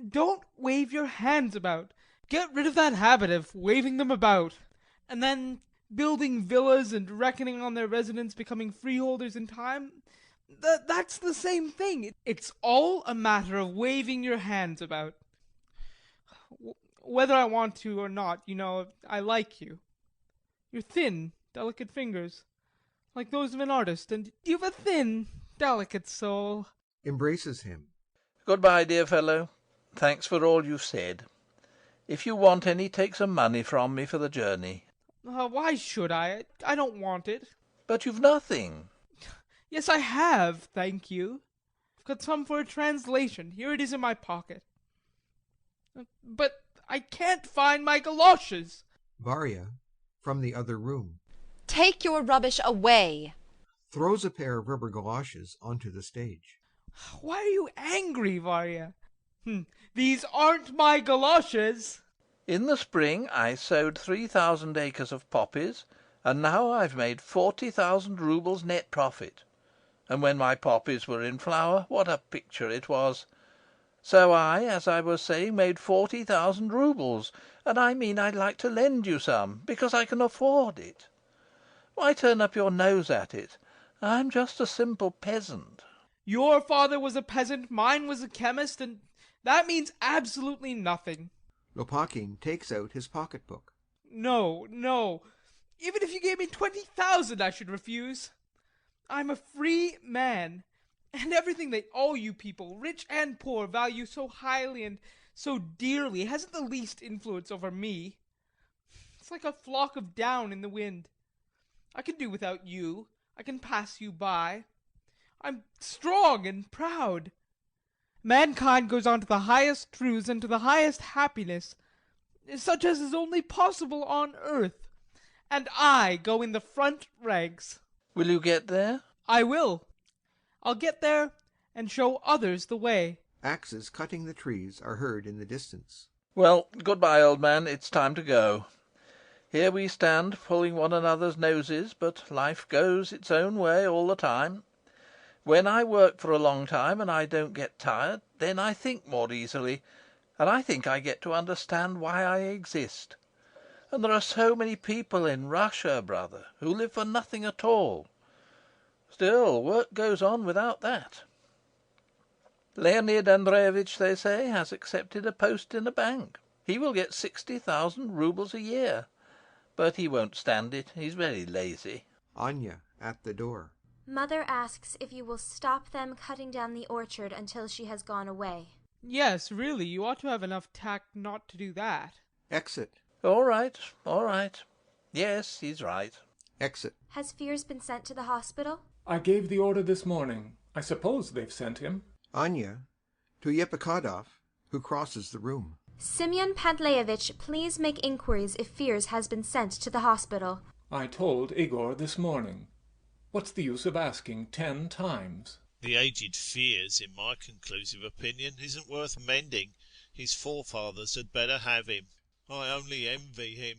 Don't wave your hands about. Get rid of that habit of waving them about. And then building villas and reckoning on their residents becoming freeholders in time. That's the same thing. It's all a matter of waving your hands about. Whether I want to or not, you know, I like you. You're thin, delicate fingers, like those of an artist, and you've a thin, delicate soul. Embraces him. Goodbye, dear fellow. Thanks for all you've said. If you want any, take some money from me for the journey. Why should I? I don't want it. But you've nothing. Yes, I have, thank you. I've got some for a translation. Here it is in my pocket. But I can't find my galoshes. Varya, from the other room. Take your rubbish away. Throws a pair of rubber galoshes onto the stage. Why are you angry, Varya? These aren't my galoshes. In the spring I sowed 3,000 acres of poppies, and now I've made 40,000 roubles net profit. And when my poppies were in flower, what a picture it was! So I, as I was saying, made 40,000 roubles, and I mean I'd like to lend you some, because I can afford it. Why turn up your nose at it? I'm just a simple peasant. Your father was a peasant, mine was a chemist, and that means absolutely nothing. Lopakin takes out his pocketbook. No. Even if you gave me 20,000, I should refuse. I'm a free man, and everything that all you people, rich and poor, value so highly and so dearly hasn't the least influence over me. It's like a flock of down in the wind. I can do without you. I can pass you by. I'm strong and proud. Mankind goes on to the highest truths and to the highest happiness, such as is only possible on earth. And I go in the front ranks. Will you get there? I will. I'll get there and show others the way. Axes cutting the trees are heard in the distance. Well, goodbye, old man. It's time to go. Here we stand, pulling one another's noses, but life goes its own way all the time. When I work for a long time and I don't get tired, then I think more easily, and I think I get to understand why I exist. And there are so many people in Russia, brother, who live for nothing at all. Still, work goes on without that. Leonid Andreevich, they say, has accepted a post in a bank. He will get 60,000 roubles a year. But he won't stand it. He's very lazy. Anya at the door. Mother asks if you will stop them cutting down the orchard until she has gone away. Yes, really, you ought to have enough tact not to do that. Exit. All right, all right. Yes, he's right. Exit. Has Fiers been sent to the hospital? I gave the order this morning. I suppose they've sent him. Anya to Yepikhodov, who crosses the room. Semyon Pantleevich, please make inquiries if Fiers has been sent to the hospital. I told Igor this morning. What's the use of asking 10 times? The aged Fiers, in my conclusive opinion, isn't worth mending. His forefathers had better have him. I only envy him.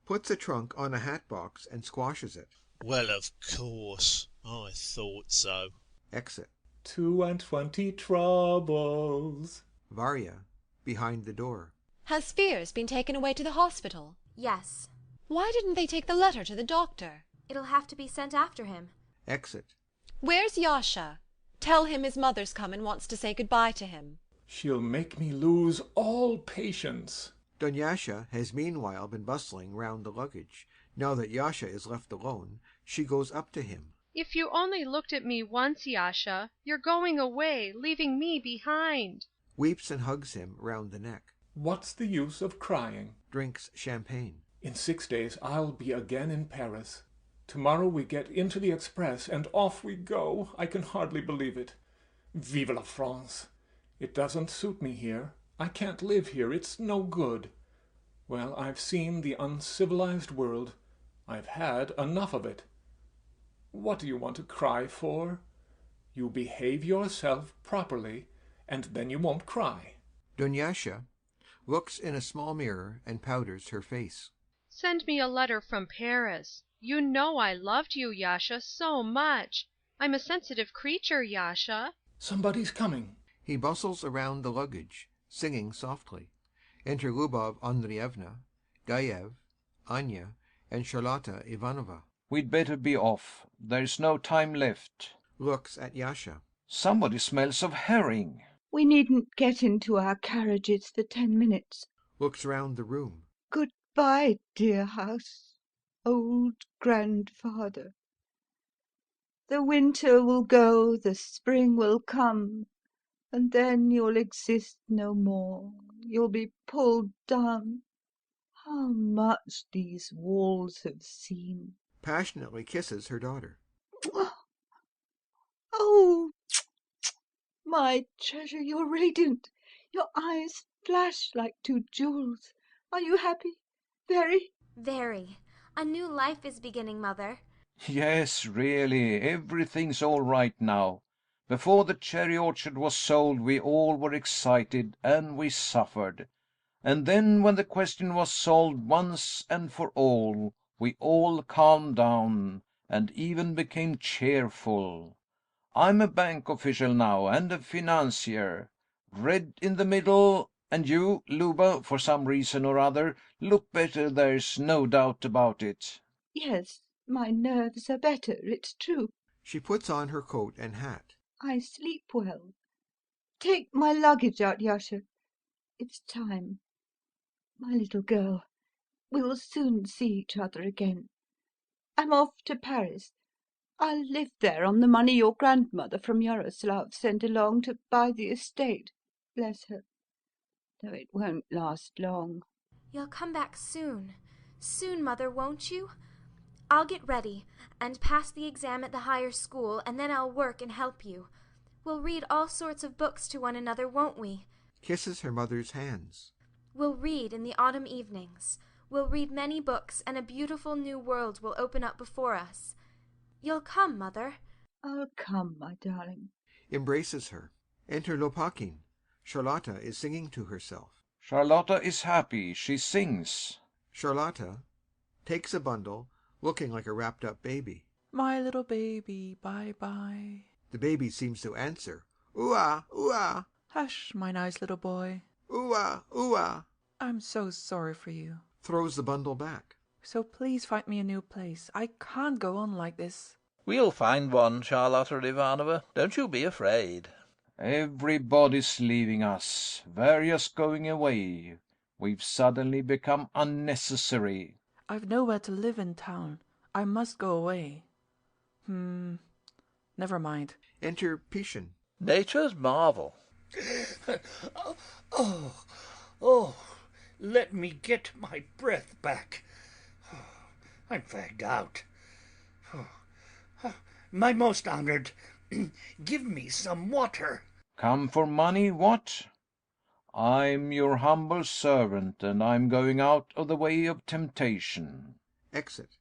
Puts a trunk on a hat box and squashes it. Well, of course. I thought so. Exit. 22 troubles. Varya behind the door. Has Fiers been taken away to the hospital? Yes. Why didn't they take the letter to the doctor? It'll have to be sent after him. Exit. Where's Yasha? Tell him his mother's come and wants to say goodbye to him. She'll make me lose all patience. Dunyasha has meanwhile been bustling round the luggage. Now that Yasha is left alone, she goes up to him. If you only looked at me once, Yasha. You're going away, leaving me behind. Weeps and hugs him round the neck. What's the use of crying? Drinks champagne. In 6 days I'll be again in Paris. Tomorrow we get into the express and off we go. I can hardly believe it. Vive la France! It doesn't suit me here. I can't live here. It's no good. Well, I've seen the uncivilized world. I've had enough of it. What do you want to cry for? You behave yourself properly, and then you won't cry. Dunyasha looks in a small mirror and powders her face. Send me a letter from Paris. You know I loved you, Yasha, so much. I'm a sensitive creature, Yasha. Somebody's coming. He bustles around the luggage, singing softly. Enter Lubov Andreevna, Gayev, Anya, and Charlotta Ivanova. We'd better be off. There's no time left. Looks at Yasha. Somebody smells of herring. We needn't get into our carriages for 10 minutes. Looks round the room. Goodbye, dear house. Old grandfather. The winter will go, the spring will come, and then you'll exist no more. You'll be pulled down. How much these walls have seen. Passionately kisses her daughter. Oh, my treasure, you're radiant. Your eyes flash like 2 jewels. Are you happy? Very? Very. A new life is beginning, Mother. Yes, really, everything's all right now. Before the cherry orchard was sold, we all were excited and we suffered. And then when the question was solved once and for all, we all calmed down and even became cheerful. I'm a bank official now and a financier. Red in the middle, and you, Luba, for some reason or other, look better, there's no doubt about it. Yes, my nerves are better, it's true. She puts on her coat and hat. I sleep well. Take my luggage out, Yasha. It's time. My little girl, we'll soon see each other again. I'm off to Paris. I'll live there on the money your grandmother from Yaroslav sent along to buy the estate. Bless her. Though it won't last long. You'll come back soon. Soon, Mother, won't you? I'll get ready and pass the exam at the higher school, and then I'll work and help you. We'll read all sorts of books to one another, won't we? Kisses her mother's hands. We'll read in the autumn evenings. We'll read many books, and a beautiful new world will open up before us. You'll come, Mother? I'll come, my darling. Embraces her. Enter Lopakin. Charlotta is singing to herself. Charlotta is happy. She sings. Charlotta takes a bundle, looking like a wrapped-up baby. My little baby, bye-bye. The baby seems to answer. Ooh-ah, ooh-ah. Hush, my nice little boy. Ooh-ah, ooh-ah. I'm so sorry for you. Throws the bundle back. So please find me a new place. I can't go on like this. We'll find one, Charlotta Ivanovna. Don't you be afraid. Everybody's leaving us. Various going away. We've suddenly become unnecessary. I've nowhere to live in town. I must go away. Never mind. Enter Pishin. Nature's marvel. Oh, let me get my breath back. I'm fagged out. My most honored, give me some water. Come for money, what? I'm your humble servant, and I'm going out of the way of temptation. Exit.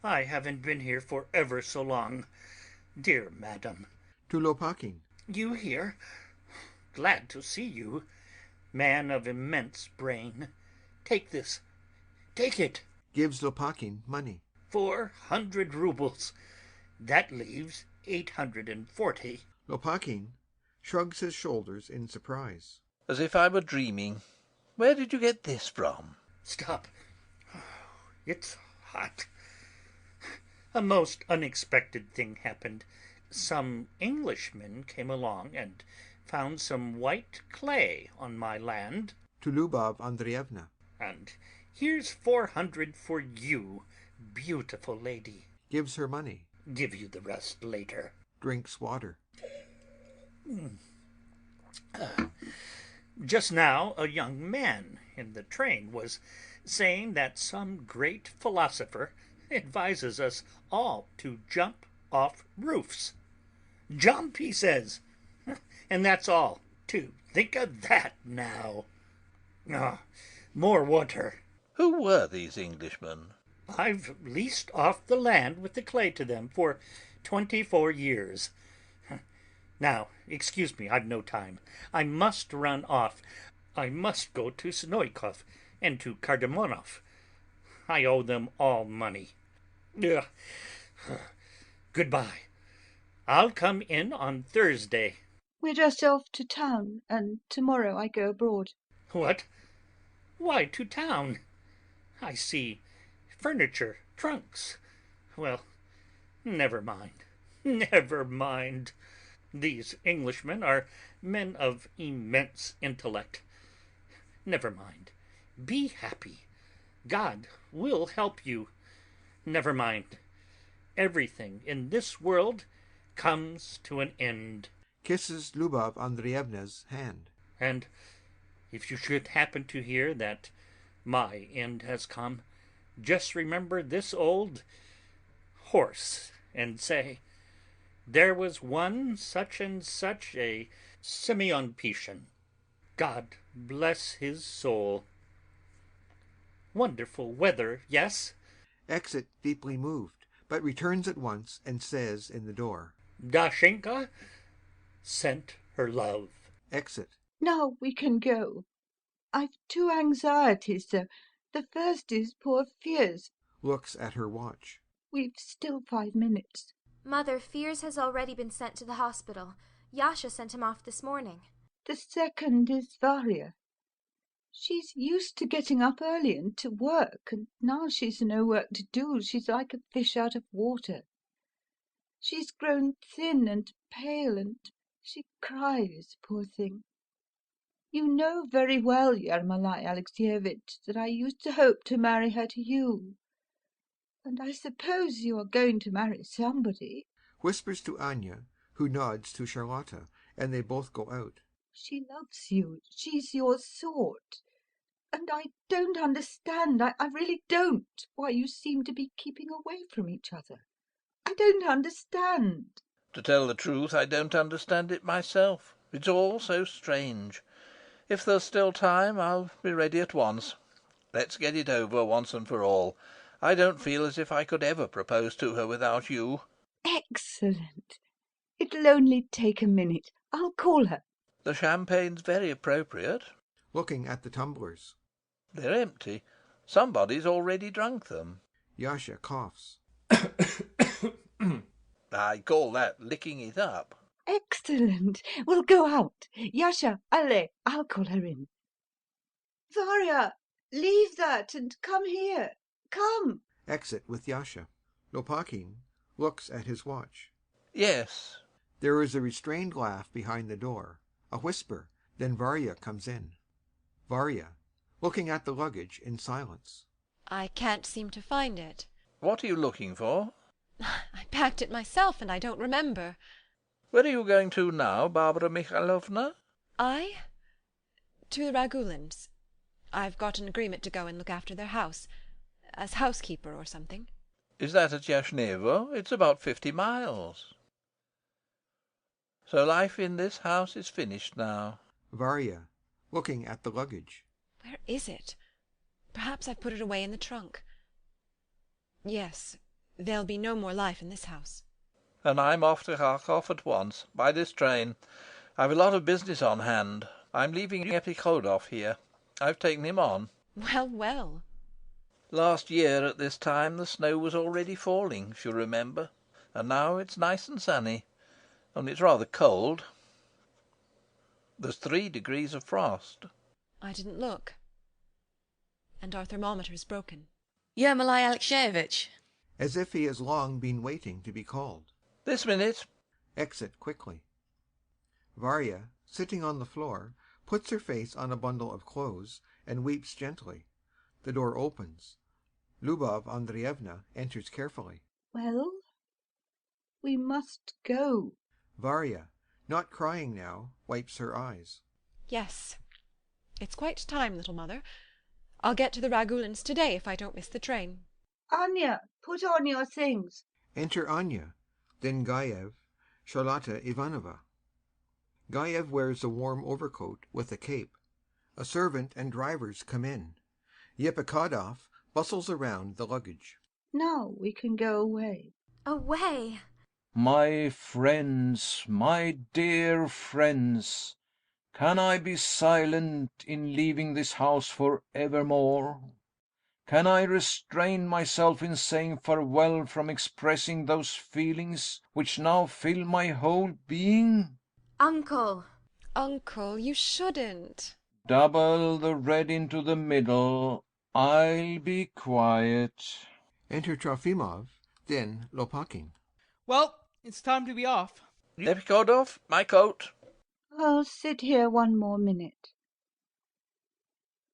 I haven't been here for ever so long. Dear madam. To Lopakin. You here? Glad to see you. Man of immense brain. Take this. Take it. Gives Lopakin money. 400 rubles. That leaves 840. Lopakin shrugs his shoulders in surprise. As if I were dreaming. Where did you get this from? Stop. It's hot. A most unexpected thing happened. Some Englishmen came along and found some white clay on my land. To Lubov Andreevna. And here's 400 for you, beautiful lady. Gives her money. Give you the rest later. Drinks water. Just now a young man in the train was saying that some great philosopher advises us all to jump off roofs. Jump, he says. And that's all. To think of that now. More water. Who were these Englishmen? I've leased off the land with the clay to them for 24 years. Now, excuse me, I've no time. I must run off. I must go to Snoikov and to Kardamonov. I owe them all money. Ugh. Goodbye. I'll come in on Thursday. We're just off to town, and tomorrow I go abroad. What? Why to town? I see furniture, trunks. Well, never mind. Never mind. These Englishmen are men of immense intellect. Never mind. Be happy. God will help you. Never mind. Everything in this world comes to an end. Kisses Lubov Andreevna's hand. And if you should happen to hear that my end has come, just remember this old horse and say, there was one such and such a Simeon Pishin. God bless his soul. Wonderful weather, yes? Exit deeply moved, but returns at once and says in the door, Dashenka sent her love. Exit. Now we can go. I've two anxieties, though. The first is poor Fiers. Looks at her watch. We've still 5 minutes. Mother, Fiers has already been sent to the hospital. Yasha sent him off this morning. The second is Varia. She's used to getting up early and to work, and now she's no work to do. She's like a fish out of water. She's grown thin and pale, and she cries, poor thing. You know very well, Ermolai Alexeyevitch, that I used to hope to marry her to you. And I suppose you are going to marry somebody. Whispers to Anya, who nods to Charlotta, and they both go out. She loves you. She's your sort. And I don't understand, I really don't, why you seem to be keeping away from each other. I don't understand. To tell the truth, I don't understand it myself. It's all so strange. If there's still time, I'll be ready at once. Let's get it over once and for all. I don't feel as if I could ever propose to her without you. Excellent. It'll only take a minute. I'll call her. The champagne's very appropriate. Looking at the tumblers. They're empty. Somebody's already drunk them. Yasha coughs. I call that licking it up. Excellent. We'll go out. Yasha, allez, I'll call her in. Varya, leave that and come here. Come. Exit with Yasha. Lopakin looks at his watch. Yes. There is a restrained laugh behind the door. A whisper. Then Varya comes in. Varya, looking at the luggage in silence. I can't seem to find it. What are you looking for? I packed it myself and I don't remember. Where are you going to now, Barbara Mikhailovna? I? To the Ragulins. I've got an agreement to go and look after their house. As housekeeper or something. Is that at Yashnevo? It's about 50 miles. So life in this house is finished now. Varya, looking at the luggage. Where is it? Perhaps I've put it away in the trunk. Yes, there'll be no more life in this house. And I'm off to Kharkov at once, by this train. I've a lot of business on hand. I'm leaving Epikhodov here. I've taken him on. Well, well. Last year at this time the snow was already falling, if you remember. And now it's nice and sunny. Only it's rather cold. There's 3 degrees of frost. I didn't look. And our thermometer's broken. Yermolai Alexeyevich. As if he has long been waiting to be called. This minute. Exit quickly. Varya, sitting on the floor, puts her face on a bundle of clothes and weeps gently. The door opens. Lubov Andreevna enters carefully. Well, we must go. Varya, not crying now, wipes her eyes. Yes. It's quite time, little mother. I'll get to the Ragulins today if I don't miss the train. Anya, put on your things. Enter Anya, then Gaev, Charlotta Ivanova. Gaev wears a warm overcoat with a cape. A servant and drivers come in. Yepikhodov bustles around the luggage. Now we can go away. Away? My friends, my dear friends, can I be silent in leaving this house for evermore? Can I restrain myself in saying farewell from expressing those feelings which now fill my whole being? Uncle. Uncle, you shouldn't. Double the red into the middle. I'll be quiet. Enter Trofimov, then Lopakin. Well, it's time to be off. Epikhodov, my coat. I'll sit here one more minute.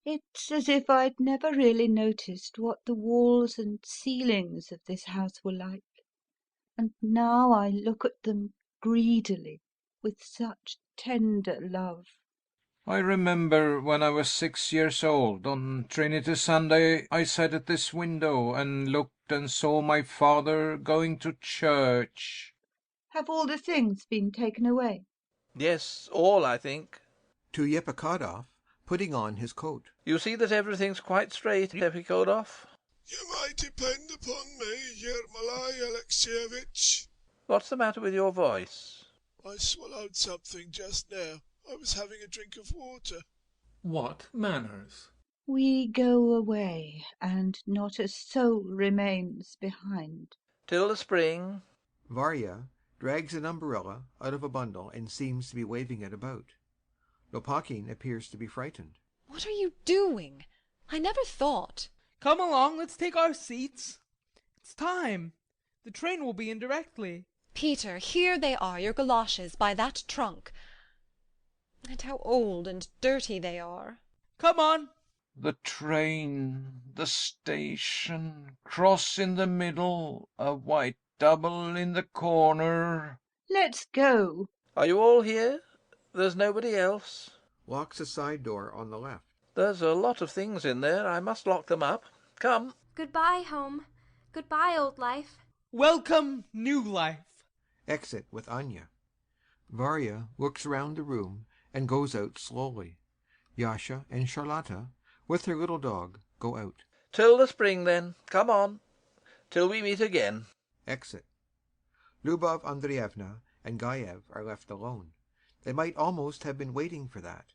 It's as if I'd never really noticed what the walls and ceilings of this house were like. And now I look at them greedily, with such tender love. I remember when I was 6 years old, on Trinity Sunday, I sat at this window and looked and saw my father going to church. Have all the things been taken away? Yes, all, I think. To Yepikhodov, putting on his coat. You see that everything's quite straight, Epikhodov? You may depend upon me, Yermolai Alexeyevich. What's the matter with your voice? I swallowed something just now. I was having a drink of water. What manners? We go away, and not a soul remains behind. Till the spring. Varya drags an umbrella out of a bundle and seems to be waving it about. Lopakin appears to be frightened. What are you doing? I never thought. Come along, let's take our seats. It's time. The train will be in directly. Peter, here they are, your galoshes, by that trunk. And how old and dirty they are. Come on. the train, the station, cross in the middle, a white double in the corner. Let's go. Are you all here? There's nobody else? Locks a side door on the left. There's a lot of things in there. I must lock them up. Come. Goodbye, home. Goodbye, old life. Welcome, new life. Exit with Anya. Varya looks round the room and goes out slowly. Yasha and Charlotta, with her little dog, go out. Till the spring, then. Come on. Till we meet again. Exit. Lubov Andreevna and Gaev are left alone. They might almost have been waiting for that.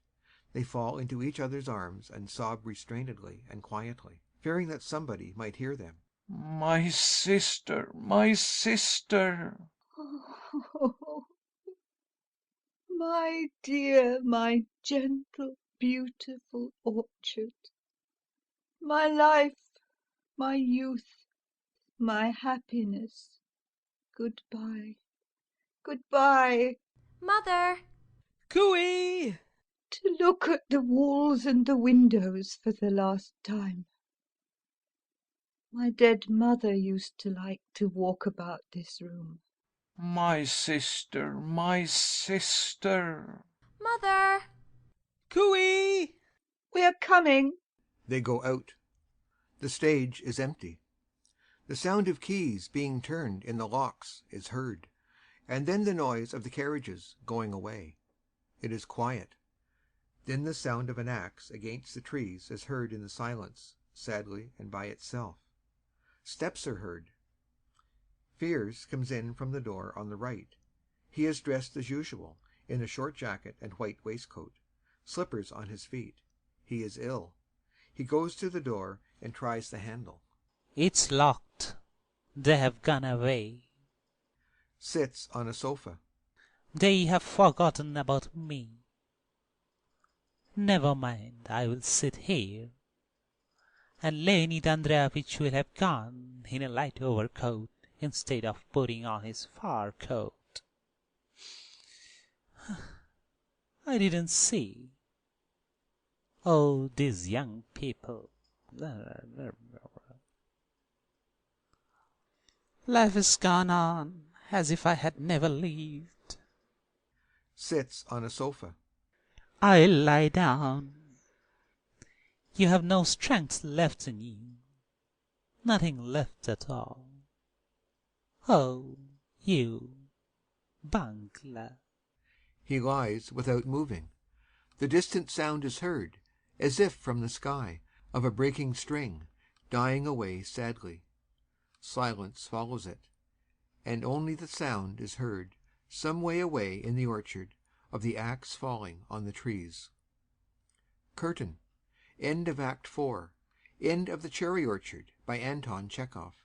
They fall into each other's arms and sob restrainedly and quietly, fearing that somebody might hear them. My sister, my sister. Oh, my dear, my gentle, beautiful orchard. My life, my youth, my happiness. Goodbye. Goodbye. Mother! Cooey! To look at the walls and the windows for the last time. My dead mother used to like to walk about this room. My sister, my sister. Mother! Cooey! We are coming. They go out. The stage is empty. The sound of keys being turned in the locks is heard, and then the noise of the carriages going away. It is quiet. Then the sound of an axe against the trees is heard in the silence, sadly and by itself. Steps are heard. Fiers comes in from the door on the right. He is dressed as usual, in a short jacket and white waistcoat, slippers on his feet. He is ill. He goes to the door and tries the handle. It's locked. They have gone away. Sits on a sofa. They have forgotten about me. Never mind, I will sit here. And Leonid Andreevich will have gone in a light overcoat instead of putting on his fur coat. I didn't see. Oh, these young people. Life has gone on as if I had never lived. Sits on a sofa. I'll lie down. You have no strength left in you. Nothing left at all. Oh, you bungler. He lies without moving. The distant sound is heard, as if from the sky, of a breaking string, dying away sadly. Silence follows it, and only the sound is heard, some way away in the orchard, of the axe falling on the trees. Curtain. End of Act 4. End of The Cherry Orchard by Anton Chekhov.